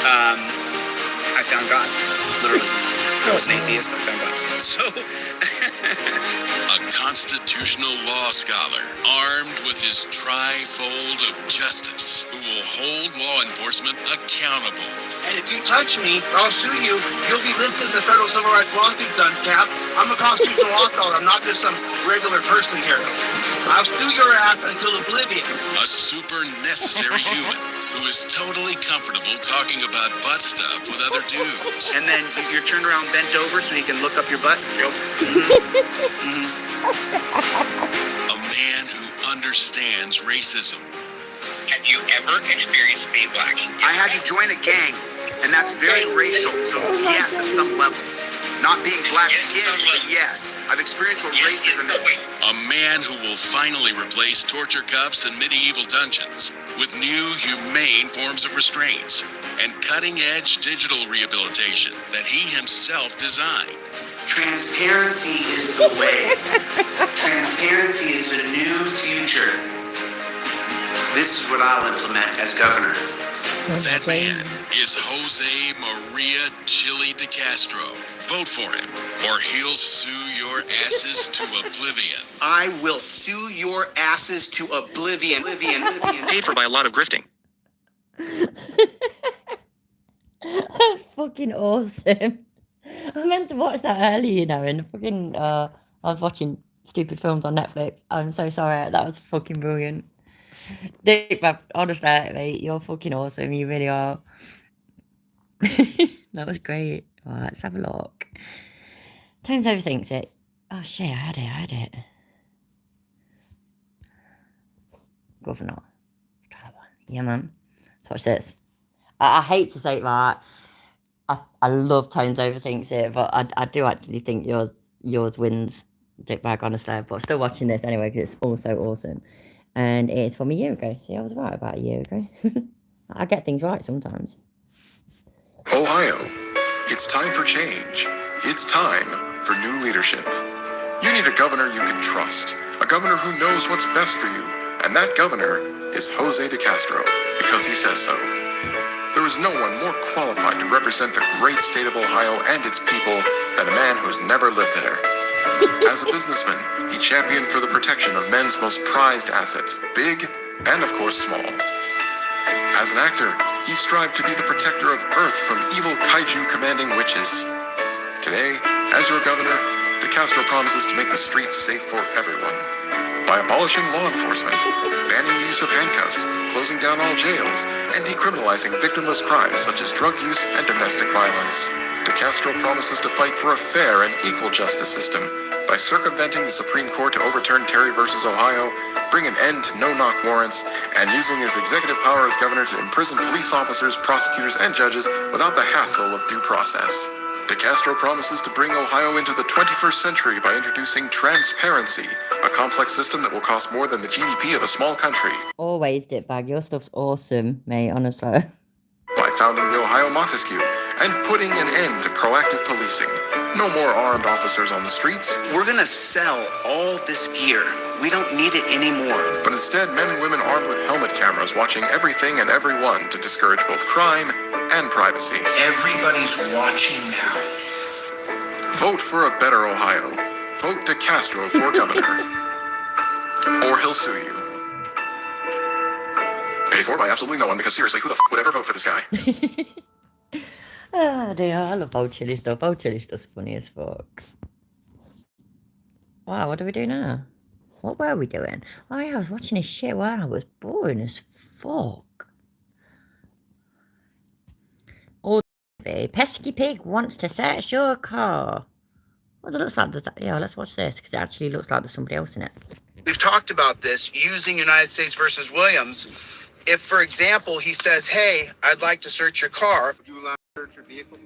[SPEAKER 9] I found God, literally. I was an atheist, but I found God. So...
[SPEAKER 8] A constitutional law scholar, armed with his trifold of justice, who will hold law enforcement accountable.
[SPEAKER 9] And if you touch me, I'll sue you. You'll be listed in the federal civil rights lawsuit, Dunscap. I'm a constitutional law scholar. I'm not just some regular person here. I'll sue your ass until oblivion.
[SPEAKER 8] A super necessary human who is totally comfortable talking about butt stuff with other dudes.
[SPEAKER 9] And then you're turned around bent over so you can look up your butt. Yep.
[SPEAKER 8] A man who understands racism.
[SPEAKER 5] Have you ever experienced being black?
[SPEAKER 9] I had to join a gang, and that's very racial. So yes, at some level. Not being black-skinned, but yes. I've experienced what racism is.
[SPEAKER 8] A man who will finally replace torture cuffs and medieval dungeons with new, humane forms of restraints and cutting-edge digital rehabilitation that he himself designed.
[SPEAKER 9] Transparency is the way. Transparency is the new future. This is what I'll implement as governor.
[SPEAKER 8] That man is Jose Maria Chili DeCastro. Vote for him, or he'll sue your asses to oblivion.
[SPEAKER 9] I will sue your asses to oblivion.
[SPEAKER 5] Paid for by a lot of grifting.
[SPEAKER 1] That's fucking awesome. I meant to watch that earlier, you know, and fucking, I was watching stupid films on Netflix. I'm so sorry. That was fucking brilliant. Dick, but honestly, mate, you're fucking awesome. You really are. That was great. Right, let's have a look. Tones overthinks it. Oh shit, I had it. Governor. Let's try that one. Yeah, man. Let's watch this. I hate to say it, right? I love Tones overthinks it, but I do actually think yours wins, Dickbag, honestly. But still watching this anyway because it's also awesome. And it's from a year ago. See, I was right about a year ago. I get things right sometimes.
[SPEAKER 10] Ohio, it's time for change. It's time for new leadership. You need a governor you can trust, a governor who knows what's best for you, and that governor is Jose de Castro, because he says so. There is no one more qualified to represent the great state of Ohio and its people than a man who's never lived there. As a businessman, he championed for the protection of men's most prized assets, big and, of course, small. As an actor, he strived to be the protector of Earth from evil kaiju commanding witches. Today, as your governor, De Castro promises to make the streets safe for everyone. By abolishing law enforcement, banning the use of handcuffs, closing down all jails, and decriminalizing victimless crimes such as drug use and domestic violence. De Castro promises to fight for a fair and equal justice system by circumventing the Supreme Court to overturn Terry versus Ohio, bring an end to no-knock warrants, and using his executive power as governor to imprison police officers, prosecutors, and judges without the hassle of due process. De Castro promises to bring Ohio into the 21st century by introducing transparency, a complex system that will cost more than the GDP of a small country.
[SPEAKER 1] Always, Dickbag. Your stuff's awesome, mate, honestly.
[SPEAKER 10] By founding the Ohio Montesquieu and putting an end to proactive policing. No more armed officers on the streets.
[SPEAKER 9] We're gonna sell all this gear. We don't need it anymore.
[SPEAKER 10] But instead, men and women armed with helmet cameras watching everything and everyone to discourage both crime and privacy.
[SPEAKER 9] Everybody's watching now.
[SPEAKER 10] Vote for a better Ohio. Vote De Castro for governor. Or he'll sue you. Paid for by absolutely no one, because seriously, who the would ever vote for this guy?
[SPEAKER 1] Oh dear, I love old chili stuff. Old chili stuff's funny as fuck. Wow, what do we do now? What were we doing? Oh yeah, I was watching this shit while I was boring as fuck. Oh, pesky pig wants to search your car. Well, it looks like there's, yeah, let's watch this, because it actually looks like there's somebody else in it.
[SPEAKER 9] We've talked about this using United States versus Williams. If, for example, he says, hey, I'd like to search your car. Would you allow to search your vehicle?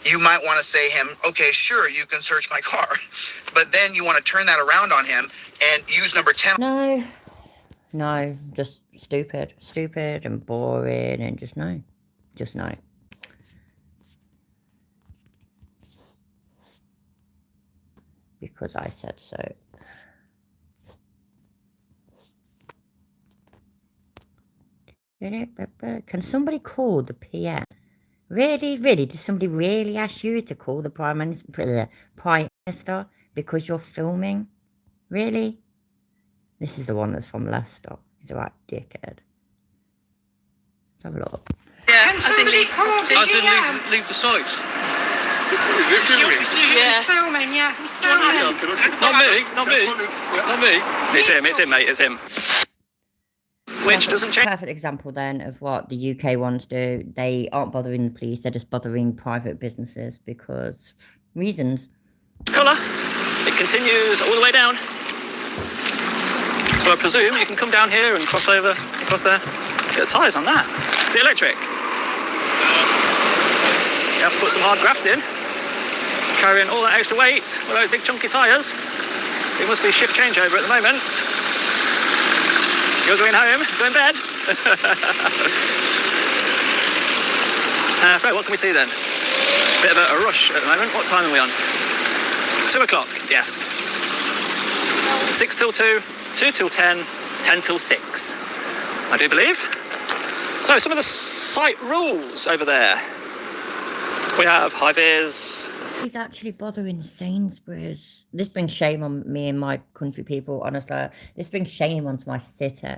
[SPEAKER 9] You might want to say him, okay, sure, you can search my car. But then you want to turn that around on him and use number 10.
[SPEAKER 1] No, just stupid and boring and just no. Because I said so. Can somebody call the PM? Really? Did somebody really ask you to call the Prime Minister because you're filming? Really? This is the one that's from Leicester. He's a right dickhead. Let's have a look.
[SPEAKER 11] Yeah, as in leave the site.
[SPEAKER 5] Is it filming?
[SPEAKER 11] Yeah.
[SPEAKER 12] He's filming, yeah. He's filming.
[SPEAKER 11] Not me. It's him, mate, it's him. Which doesn't change.
[SPEAKER 1] Perfect example then of what the UK ones do. They aren't bothering the police, they're just bothering private businesses because reasons.
[SPEAKER 11] Colour, it continues all the way down. So I presume you can come down here and cross over, across there. Get the tyres on that. Is it electric? You have to put some hard graft in. Carrying all that extra weight with those big chunky tyres. It must be shift changeover at the moment. You're going home, going bed. So what can we see then? Bit of a rush at the moment. What time are we on? 2 o'clock, yes. 6 till 2, 2 till 10, 10 till 6, I do believe. So some of the site rules over there. We have high vis.
[SPEAKER 1] He's actually bothering Sainsbury's. This brings shame on me and my country people, honestly. This brings shame onto my city.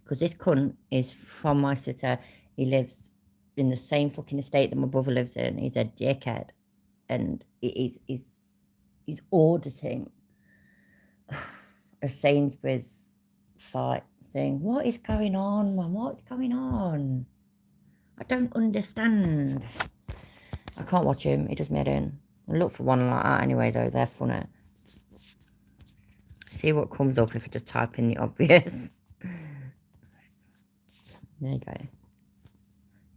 [SPEAKER 1] Because this cunt is from my city. He lives in the same fucking estate that my brother lives in. He's a dickhead. And he's auditing a Sainsbury's site thing. What is going on, man? What's going on? I don't understand. I can't watch him. He does me in. I look for one like that anyway, though. They're funny. See what comes up if I just type in the obvious. There you go.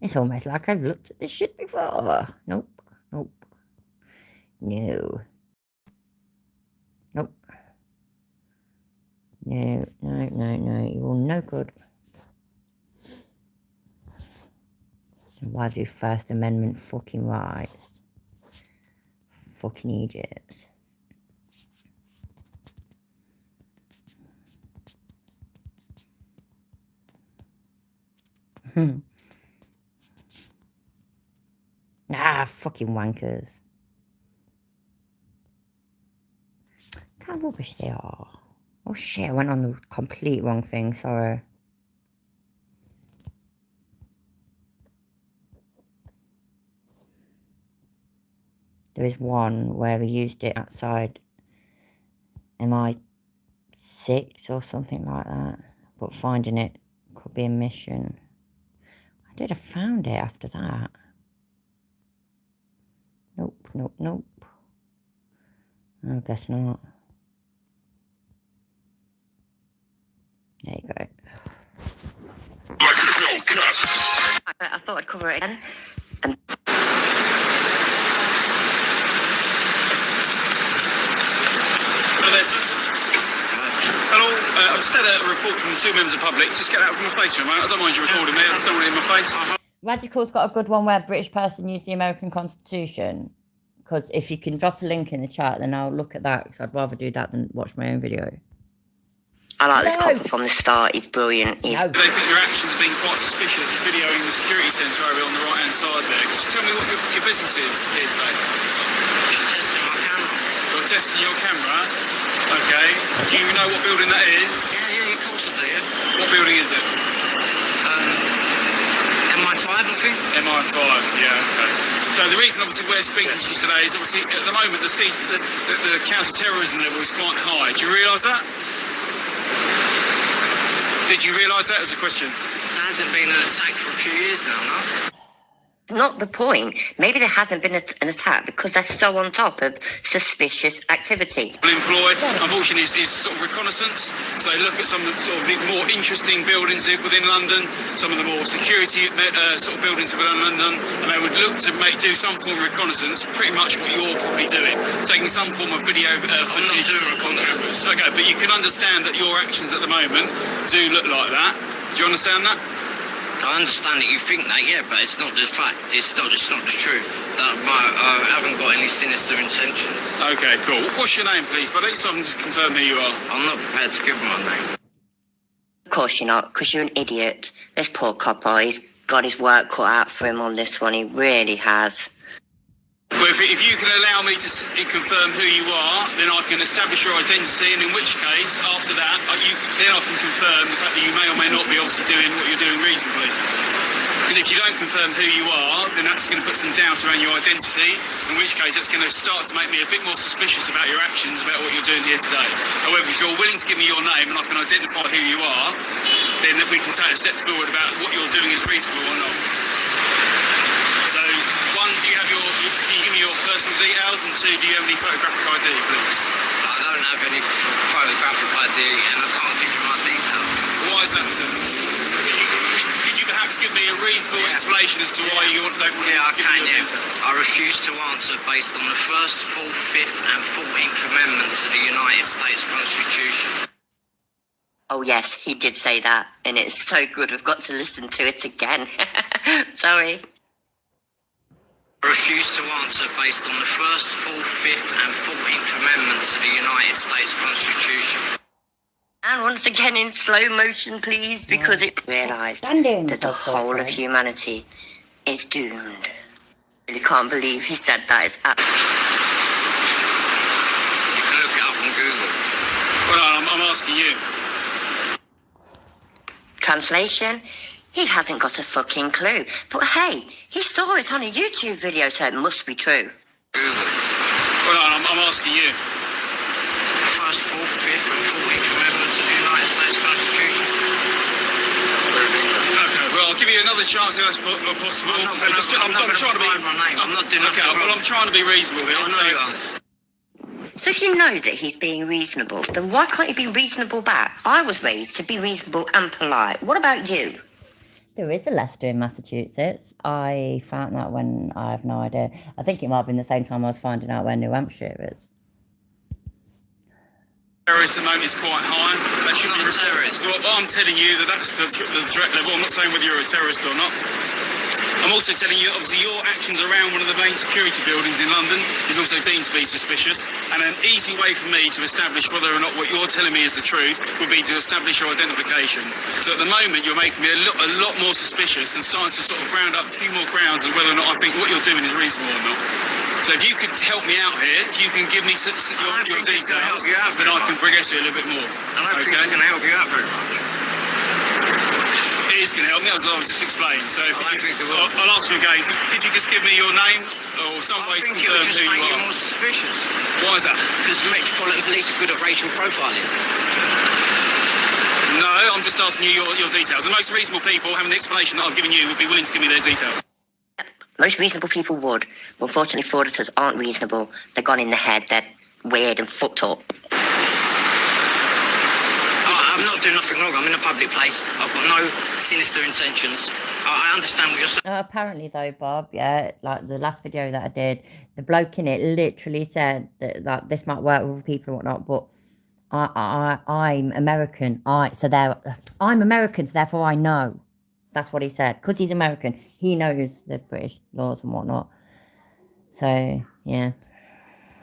[SPEAKER 1] It's almost like I've looked at this shit before. Nope. Nope. No. Nope. No, no, no, no. You're no good. Why do First Amendment fucking rights? Fucking idiots. Ah, fucking wankers. Look how rubbish they are. Oh shit, I went on the complete wrong thing, sorry. There is one where we used it outside MI6 or something like that. But finding it could be a mission. I did have found it after that. Nope, nope, nope. I guess not. There you go. I thought I'd cover it again. And
[SPEAKER 13] Hello, I just had a report from 2 members of the public. Just get out of my face for a moment. I don't mind you recording me. I just don't want it in my face.
[SPEAKER 1] Radical's got a good one where a British person used the American Constitution. Because if you can drop a link in the chat, then I'll look at that. Because I'd rather do that than watch my own video.
[SPEAKER 2] I like this copper from the start. He's brilliant.
[SPEAKER 13] They think your actions have been quite suspicious, videoing the security centre area on the right-hand side there. Just tell me what your business is here today.
[SPEAKER 9] Just testing my camera.
[SPEAKER 13] You're testing your camera? Okay. Do you know what building that is?
[SPEAKER 9] Yeah, of course I do, yeah.
[SPEAKER 13] What building is it?
[SPEAKER 9] MI5, I think.
[SPEAKER 13] MI5, yeah, okay. So the reason, obviously, we're speaking to you today is, obviously, at the moment, the counter-terrorism level is quite high. Do you realise that? Did you realise that as a question?
[SPEAKER 9] There hasn't been an attack for a few years now, no?
[SPEAKER 2] Not the point. Maybe there hasn't been an attack because they're so on top of suspicious activity.
[SPEAKER 13] Employed, unfortunately, is sort of reconnaissance. So look at some of the sort of more interesting buildings within London, some of the more security sort of buildings within London, and they would look to do some form of reconnaissance, pretty much what you're probably doing, taking some form of video footage.
[SPEAKER 9] I'm not doing reconnaissance.
[SPEAKER 13] Okay, but you can understand that your actions at the moment do look like that. Do you understand that?
[SPEAKER 9] I understand that you think that, yeah, but it's not the fact. It's not the truth. I haven't got any sinister intention.
[SPEAKER 13] Okay, cool. What's your name, please, buddy? So I can just confirm who you are.
[SPEAKER 9] I'm not prepared to give my name.
[SPEAKER 2] Of course you're not, because you're an idiot. This poor copper, he's got his work cut out for him on this one. He really has.
[SPEAKER 13] Well, if you can allow me to confirm who you are, then I can establish your identity, and in which case, after that, then I can confirm the fact that you may or may not be obviously doing what you're doing reasonably. Because if you don't confirm who you are, then that's going to put some doubt around your identity, in which case that's going to start to make me a bit more suspicious about your actions, about what you're doing here today. However, if you're willing to give me your name and I can identify who you are, then we can take a step forward about what you're doing is reasonable or not. So, one, can you give me your personal details, and two, do you have any photographic ID, please?
[SPEAKER 9] I don't have any photographic ID, and I can't give you my details.
[SPEAKER 13] Why is that, sir? Could you perhaps give me a reasonable explanation as to why you want to give me your details?
[SPEAKER 9] I refuse to answer based on the 1st, 4th, 5th, and 14th Amendments of the United States Constitution.
[SPEAKER 2] Oh yes, he did say that, and it's so good we've got to listen to it again. Sorry.
[SPEAKER 9] I refuse to answer based on the 1st, 4th, 5th, and 14th Amendments of the United States Constitution.
[SPEAKER 2] And once again in slow motion, please, because it realised that the whole of humanity is doomed. I really can't believe he said that. It's
[SPEAKER 9] You can look it up on Google.
[SPEAKER 13] Well, I'm asking you.
[SPEAKER 2] Translation? He hasn't got a fucking clue. But hey, he saw it on a YouTube video, so it must be true.
[SPEAKER 9] Google.
[SPEAKER 13] Well, I'm asking you.
[SPEAKER 9] 1st, 4th, 5th, and 14th Amendments of the United States Constitution.
[SPEAKER 13] Okay, well, I'll give you another chance if that's possible.
[SPEAKER 9] I'm not trying to be my name. I'm not doing nothing wrong.
[SPEAKER 13] Well, I'm trying to be reasonable here.
[SPEAKER 9] I know you are.
[SPEAKER 2] So if you know that he's being reasonable, then why can't you be reasonable back? I was raised to be reasonable and polite. What about you?
[SPEAKER 1] There is a Leicester in Massachusetts. I found that when I have no idea. I think it might have been the same time I was finding out where New Hampshire is.
[SPEAKER 13] Terrorist at the moment is quite high. That should be terrorist. Well, I'm telling you that's the threat level. I'm not saying whether you're a terrorist or not. I'm also telling you, obviously, your actions around one of the main security buildings in London is also deemed to be suspicious. And an easy way for me to establish whether or not what you're telling me is the truth would be to establish your identification. So at the moment, you're making me a lot more suspicious and starting to sort of round up a few more grounds of whether or not I think what you're doing is reasonable or not. So if you could help me out here, if you can give me your details, then I can progress you a little bit more.
[SPEAKER 14] I don't think it's going to help you out very much.
[SPEAKER 13] It is going to help me, as I've just explained. So if I'll ask you again, could you just give me your name or some way to confirm who you are?
[SPEAKER 14] More suspicious.
[SPEAKER 13] Why is that?
[SPEAKER 14] Because the Metropolitan Police are good at racial profiling.
[SPEAKER 13] No, I'm just asking you your details. The most reasonable people, having the explanation that I've given you, would be willing to give me their details.
[SPEAKER 2] Most reasonable people would. But unfortunately, fraudsters aren't reasonable. They're gone in the head. They're weird and fucked up.
[SPEAKER 14] I'm not doing nothing wrong. I'm in a public place. I've got no sinister intentions. I understand what you're saying.
[SPEAKER 1] Apparently, though, Bob, yeah, like the last video that I did, the bloke in it literally said that this might work with people and whatnot, but I'm American. I'm American, so therefore I know. That's what he said. Because he's American, he knows the British laws and whatnot. So, yeah.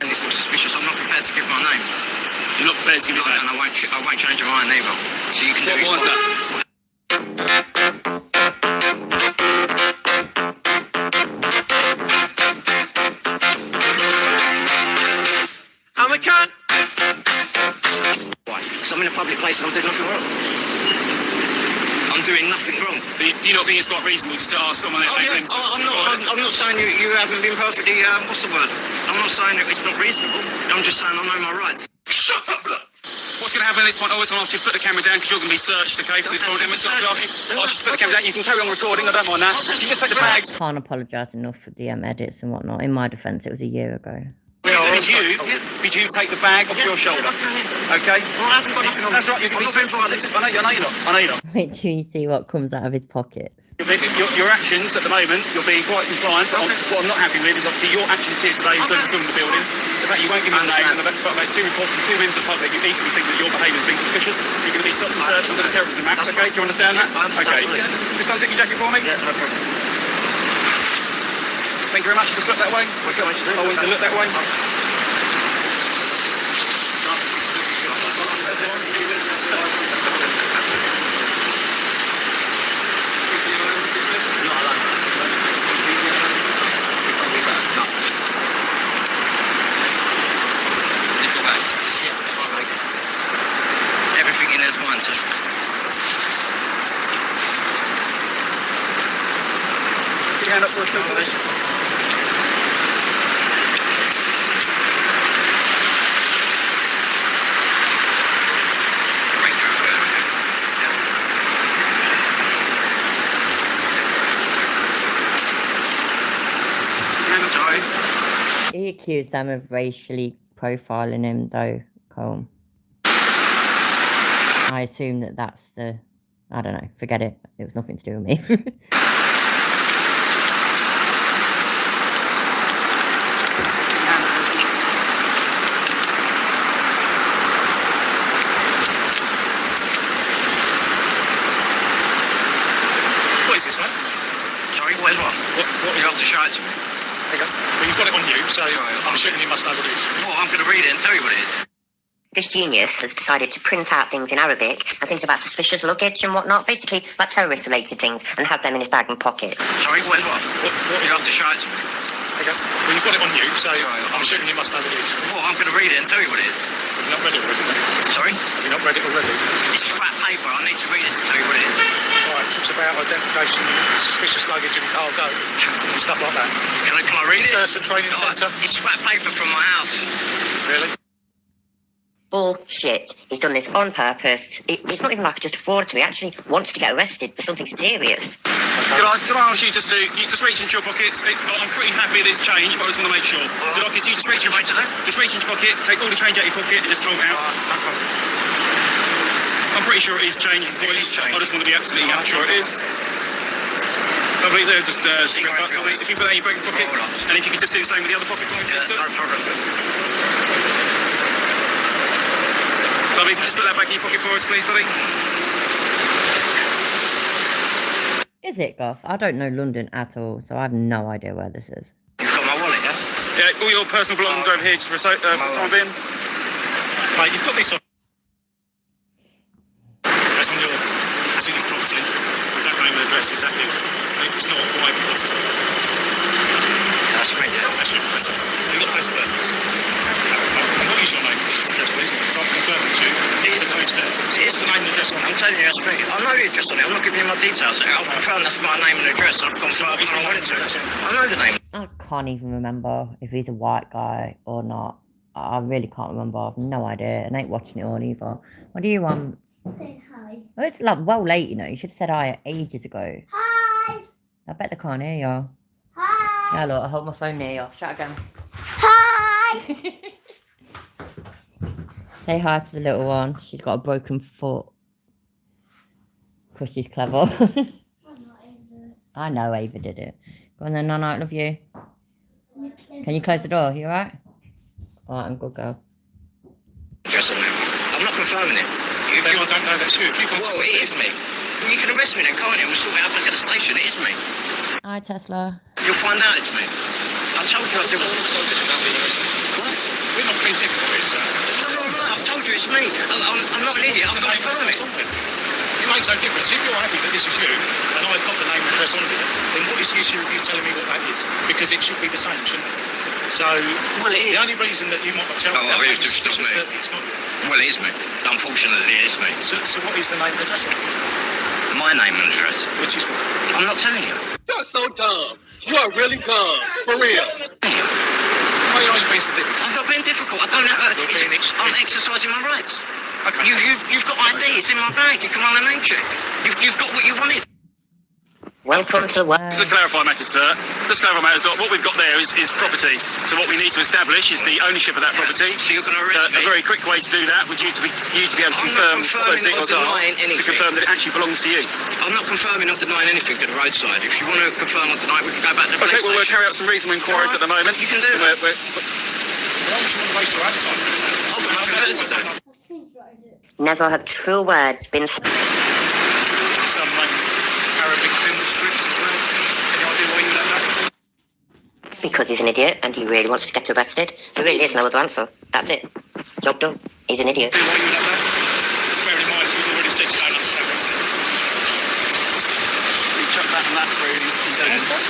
[SPEAKER 14] And it's not suspicious. I'm not prepared to give my name.
[SPEAKER 13] You're not prepared to give your name?
[SPEAKER 14] And I won't change my name either. So you can do it.
[SPEAKER 13] Why is that?
[SPEAKER 14] I'm a cunt. Why? Because I'm in a public place and I'm doing nothing wrong. I'm doing nothing wrong.
[SPEAKER 13] Do you not think it's quite reasonable just to ask someone else?
[SPEAKER 14] I'm not saying you haven't been perfectly, what's the word? I'm not saying it's not reasonable. I'm just saying I know my rights.
[SPEAKER 13] Shut up, look! What's going to happen at this point? I always ask you to put the camera down because you're going to be searched, okay, for this point. I'll ask you to put the camera down. You can carry on recording. I don't mind that. You just take the bag.
[SPEAKER 1] Can't apologise enough for the edits and whatnot. In my defence, it was a year ago.
[SPEAKER 13] Did you take the bag off your shoulder? Okay?
[SPEAKER 14] Well, I haven't got nothing on.
[SPEAKER 13] That's right, you can be searched. I know you're not. I know you're not.
[SPEAKER 1] Wait till you see what comes out of his pockets.
[SPEAKER 13] Your actions at the moment, you're being quite compliant. But what I'm not happy with is obviously your actions here today in terms of filming the building. The fact you won't give me a name and the fact about 2 reports and 2 members of the public, you equally think that your behaviour is being suspicious. So you're going to be stopped and searched under the Terrorism Act, okay? Do you understand that? Okay. Just unzip your jacket for me.
[SPEAKER 14] Yeah, no problem.
[SPEAKER 13] Thank you very much. Just look that way. I want to look that way.
[SPEAKER 14] Everything in there's mine too.
[SPEAKER 13] Put your hand up for a second.
[SPEAKER 1] He accused them of racially profiling him, though, Colm. I assume that's the... I don't know. Forget it. It was nothing to do with me.
[SPEAKER 13] What is this, mate?
[SPEAKER 14] Sorry, where's what?
[SPEAKER 13] What
[SPEAKER 14] You have to show it to me.
[SPEAKER 13] There you go. Well, you've got it on you, so I'm assuming you must know what it is.
[SPEAKER 14] Well, I'm going to read it and tell you what it is.
[SPEAKER 2] This genius has decided to print out things in Arabic and things about suspicious luggage and whatnot, basically like terrorist-related things, and have them in his bag and pockets.
[SPEAKER 14] Sorry, where's what? You have to show it to me.
[SPEAKER 13] There you go. Well, you've got it on you, so I'm assuming you must know what it is.
[SPEAKER 14] Well, I'm going to read it and tell you what it is.
[SPEAKER 13] Have you not read it already, mate?
[SPEAKER 14] Sorry?
[SPEAKER 13] Have you not read it already?
[SPEAKER 14] It's flat paper. I need to read it to tell you what it is.
[SPEAKER 13] Right, it talks about identification, suspicious luggage and cargo, and stuff like that.
[SPEAKER 14] Can I read it?
[SPEAKER 13] Research and training centre.
[SPEAKER 14] It's flat paper from my house.
[SPEAKER 13] Really?
[SPEAKER 2] Bullshit. He's done this on purpose. It's not even like just a fraud to me. He actually wants to get arrested for something serious.
[SPEAKER 13] Can I ask you just to reach into your pockets? I'm pretty happy that it's changed, but I just want to make sure. So, like, you just reach into your pocket, take all the change out of your pocket, and just hold it out. I'm pretty sure it is changed. I just want to be absolutely sure it is. Lovely, there, just cigarette butts. If you put that in your back pocket, and if you could just do the same with the other pocket for me, please, sir.
[SPEAKER 14] No problem.
[SPEAKER 13] Lovely, if you just put that back in your pocket for us, please, buddy.
[SPEAKER 1] Is it, Goth? I don't know London at all, so I have no idea where this is.
[SPEAKER 14] You've got my wallet, yeah?
[SPEAKER 13] Yeah, all your personal belongings are over here just for the time being. Right, you've got this on. That's on your property. With that name and address, is that you? And if it's not, why have you got it?
[SPEAKER 14] That's me, yeah.
[SPEAKER 13] That's you, fantastic. Have you got the place of birth, please? And what is your name and address, please? So I'm confirming to you. It is a poster. So what's the name and address on
[SPEAKER 14] I'm
[SPEAKER 13] it?
[SPEAKER 14] telling you, that's me. I know the address on it. I'm not giving you my details. I've confirmed that's my name and address. I've confirmed I wanted to. I know the name.
[SPEAKER 1] I can't even remember if he's a white guy or not. I really can't remember. I've no idea. And I ain't watching it all either. What do you want?
[SPEAKER 15] Say hi.
[SPEAKER 1] Oh, it's like well late, you know. You should have said hi ages ago.
[SPEAKER 15] Hi.
[SPEAKER 1] I bet they can't hear you.
[SPEAKER 15] Hi.
[SPEAKER 1] Yeah, look, I hold my phone near you. Shout again.
[SPEAKER 15] Hi.
[SPEAKER 1] Say hi to the little one. She's got a broken foot. Because she's clever. I know Ava did it. Go on then, Nana, I love you. Can you close the door? You alright? Alright, I'm good, girl.
[SPEAKER 14] Address on it. I'm not confirming it.
[SPEAKER 13] If you don't know that's you, if you can't
[SPEAKER 14] Well, it is me. You can arrest me then, can't you? We'll sort it out back at the station. It is me.
[SPEAKER 1] Hi, Tesla.
[SPEAKER 14] You'll find out it's me. I told you I did what
[SPEAKER 13] We're not being difficult here, sir.
[SPEAKER 14] No, I've told you it's me. I'm not an idiot. I'm confirming it.
[SPEAKER 13] It makes no difference. If you're happy that this is you, and I've got the name and address on it, then what is the issue of you telling me what that is? Because it should be the same, shouldn't it? So,
[SPEAKER 14] well, it is.
[SPEAKER 13] The only reason that you might not tell me
[SPEAKER 14] it is just me.
[SPEAKER 13] It's not.
[SPEAKER 14] Well, it is me. Unfortunately, it is me.
[SPEAKER 13] So what is the name and address on it?
[SPEAKER 14] My name and address.
[SPEAKER 13] Which is what?
[SPEAKER 14] I'm not telling you.
[SPEAKER 5] You're so dumb. You are really dumb. For real.
[SPEAKER 13] Why are you being so difficult?
[SPEAKER 14] I'm not being difficult. I don't know. I'm exercising my rights.
[SPEAKER 13] Okay.
[SPEAKER 14] You've got ID. It's in my bag. You can run a name check. You've got what you wanted.
[SPEAKER 1] Welcome to the world.
[SPEAKER 13] Just to clarify matters, sir. Just to clarify matters, what we've got there is property. So what we need to establish is the ownership of that property.
[SPEAKER 14] So you're going to arrest me?
[SPEAKER 13] A very quick way to do that would you to be able to confirm what those details are, to confirm that it actually belongs to you.
[SPEAKER 14] I'm not confirming or denying anything at the roadside. If you want to confirm or deny, we can go back to the
[SPEAKER 13] Okay, well, we'll carry out some reasonable inquiries at the moment.
[SPEAKER 14] You can do that.
[SPEAKER 13] Why would you want to waste your own time?
[SPEAKER 14] I've got nothing better to do.
[SPEAKER 1] Never have true words been...
[SPEAKER 13] Some Arabic film scripts as well. Any idea why you let that?
[SPEAKER 1] Because he's an idiot and he really wants to get arrested. There really is no other answer. That's it. Job done. He's an idiot.
[SPEAKER 13] Why you let that? Bear in mind, we've already said you don't understand what it says. You chuck that and that through intelligence.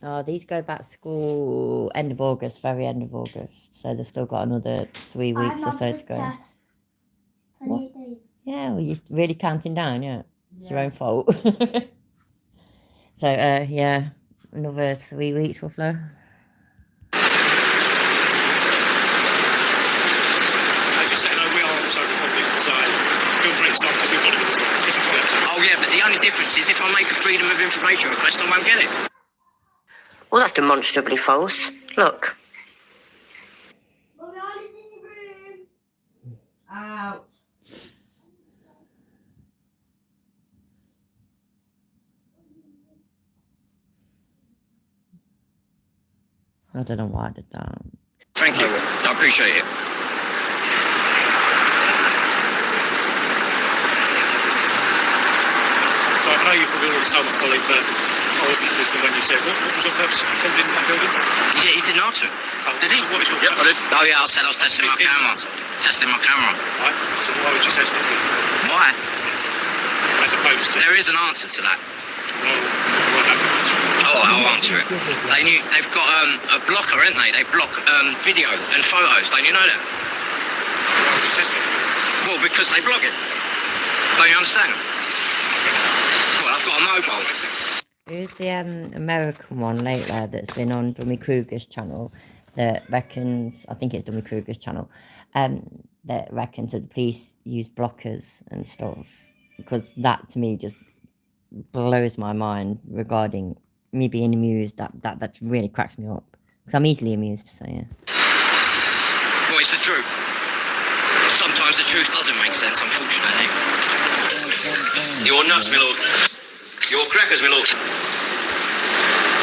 [SPEAKER 1] Oh, these go back to school end of August, very end of August. So they've still got another 3 weeks or so to go.
[SPEAKER 15] 28 days.
[SPEAKER 1] Yeah, well, you're really counting down, yeah. It's your own fault. So, yeah, another 3 weeks will flow.
[SPEAKER 13] Just so you know, we are also Republic, so feel free to stop because we've got to listen to it.
[SPEAKER 14] Oh, yeah, but the only difference is if I make a Freedom of Information request, I won't get it.
[SPEAKER 1] Well, that's demonstrably false. Look.
[SPEAKER 15] Mariana's in the room.
[SPEAKER 1] Out. I don't know why I did that.
[SPEAKER 14] Thank you. I appreciate it.
[SPEAKER 13] So I know you probably already told my colleague, but I wasn't listening when you said, what was your purpose of coming in that building?
[SPEAKER 14] Yeah, he didn't answer. Did he?
[SPEAKER 13] So what was your purpose?
[SPEAKER 14] Oh, yeah, I said I was testing my camera. Testing my camera.
[SPEAKER 13] Right, so why would you say something?
[SPEAKER 14] Why?
[SPEAKER 13] As opposed to...
[SPEAKER 14] There is an answer to that.
[SPEAKER 13] Well,
[SPEAKER 14] I'll answer it. They've got a blocker, haven't they? They block video and photos. Don't you know that? Well, because they block it. Don't you understand? Well, I've got a mobile.
[SPEAKER 1] Who's the American one lately that's been on Dummy Kruger's channel that reckons, I think it's Dummy Kruger's channel, that reckons that the police use blockers and stuff? Because that to me just blows my mind regarding me being amused. That really cracks me up. Because I'm easily amused, so yeah.
[SPEAKER 14] Well, it's the truth. Sometimes the truth doesn't sense, unfortunately. You're nuts, my lord. You're crackers, my lord.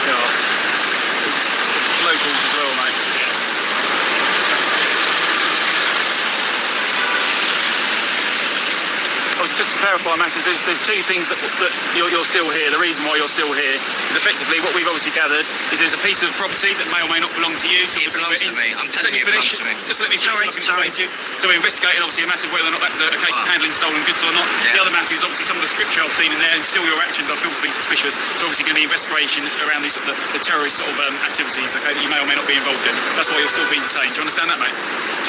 [SPEAKER 13] Yeah. It's locals as well, mate. Obviously, just to clarify matters, there's two things that you're still here. The reason why you're still here is effectively what we've obviously gathered is there's a piece of property that may or may not belong to you. So
[SPEAKER 14] It belongs to me. I'm telling you, it belongs to me.
[SPEAKER 13] Just let me finish. Sorry. So we're investigating obviously a matter of whether or not that's a case of handling stolen goods or not.
[SPEAKER 14] Yeah.
[SPEAKER 13] The other matter is obviously some of the scripture I've seen in there and still your actions I feel to be suspicious. So obviously going to be investigation around these the terrorist sort of activities, okay, that you may or may not be involved in. That's why you're still being detained. Do you understand that, mate?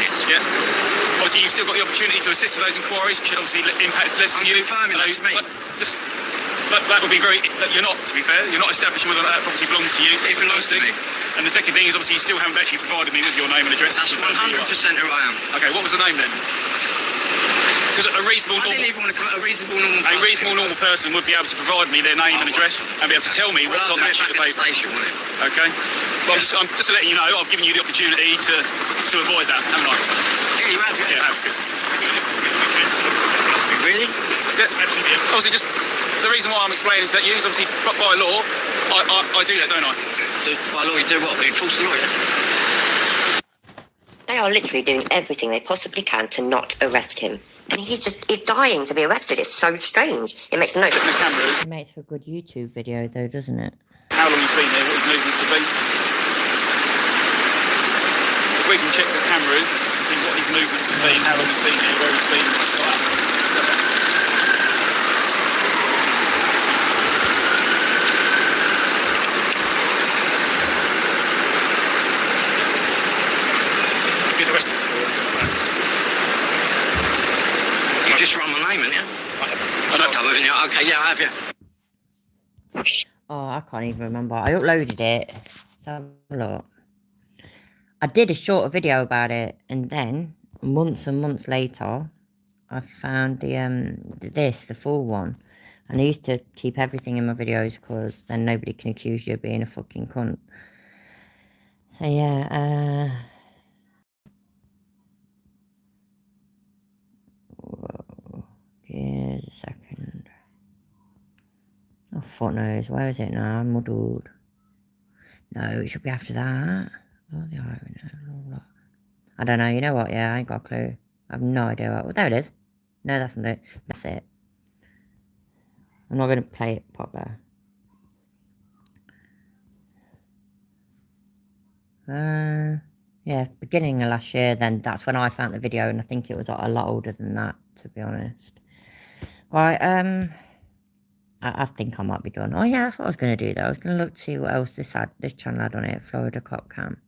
[SPEAKER 14] Yes.
[SPEAKER 13] Yeah. Obviously, you've still got the opportunity to assist with those inquiries, which should obviously impact less on you.
[SPEAKER 14] Confirming that's me.
[SPEAKER 13] That would be very. You're not, to be fair, you're not establishing whether that property belongs to you. So
[SPEAKER 14] It belongs to me.
[SPEAKER 13] And the second thing is obviously you still haven't actually provided me with your name and address.
[SPEAKER 14] That's 100% who I am.
[SPEAKER 13] Okay, what was the name then? Because a reasonable
[SPEAKER 14] I didn't even want to a reasonable normal person.
[SPEAKER 13] A reasonable normal person would be able to provide me their name and address and be able to tell me what's on that sheet of paper.
[SPEAKER 14] Station, wouldn't it?
[SPEAKER 13] Okay. Well, I'm just to let you know, I've given you the opportunity to avoid that, haven't I?
[SPEAKER 14] Yeah, you have.
[SPEAKER 13] Yeah, I have. Good.
[SPEAKER 14] Really?
[SPEAKER 13] Yeah, absolutely. Obviously, just the reason why I'm explaining to that you is obviously by law, I do that, don't I?
[SPEAKER 14] By law, you do what? Enforce the law, yeah?
[SPEAKER 2] They are literally doing everything they possibly can to not arrest him. And he's dying to be arrested. It's so strange. It makes no sense.
[SPEAKER 1] It makes for a good YouTube video though, doesn't it?
[SPEAKER 13] How long he's been there, what his movements have been. If we can check the cameras to see what his movements have been, how long he's been here, where he's been, stuff like that. You've been arrested before.
[SPEAKER 14] You just run my name, haven't you? Okay, yeah, I have, yeah.
[SPEAKER 1] Oh, I can't even remember. I uploaded it. Let's have a look. I did a shorter video about it, and then months and months later, I found the full one. And I used to keep everything in my videos because then nobody can accuse you of being a fucking cunt. So yeah, whoa. Here's a second. Oh, fuck knows. Where is it now? I'm muddled. No, it should be after that. Oh, the iron. I don't know. You know what? Yeah, I ain't got a clue. I have no idea what. Well, there it is. No, that's not it. That's it. I'm not going to play it proper. Yeah, beginning of last year, then that's when I found the video, and I think it was a lot older than that, to be honest. Right, I think I might be done. Oh yeah, that's what I was going to do though. I was going to look to see what else this channel had on it, Florida Cop Cam.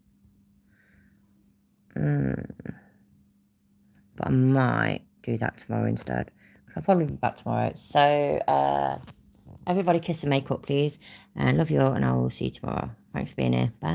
[SPEAKER 1] But I might do that tomorrow instead. I'll probably be back tomorrow. So, everybody kiss and make up, please. And love you all, and I will see you tomorrow. Thanks for being here. Bye.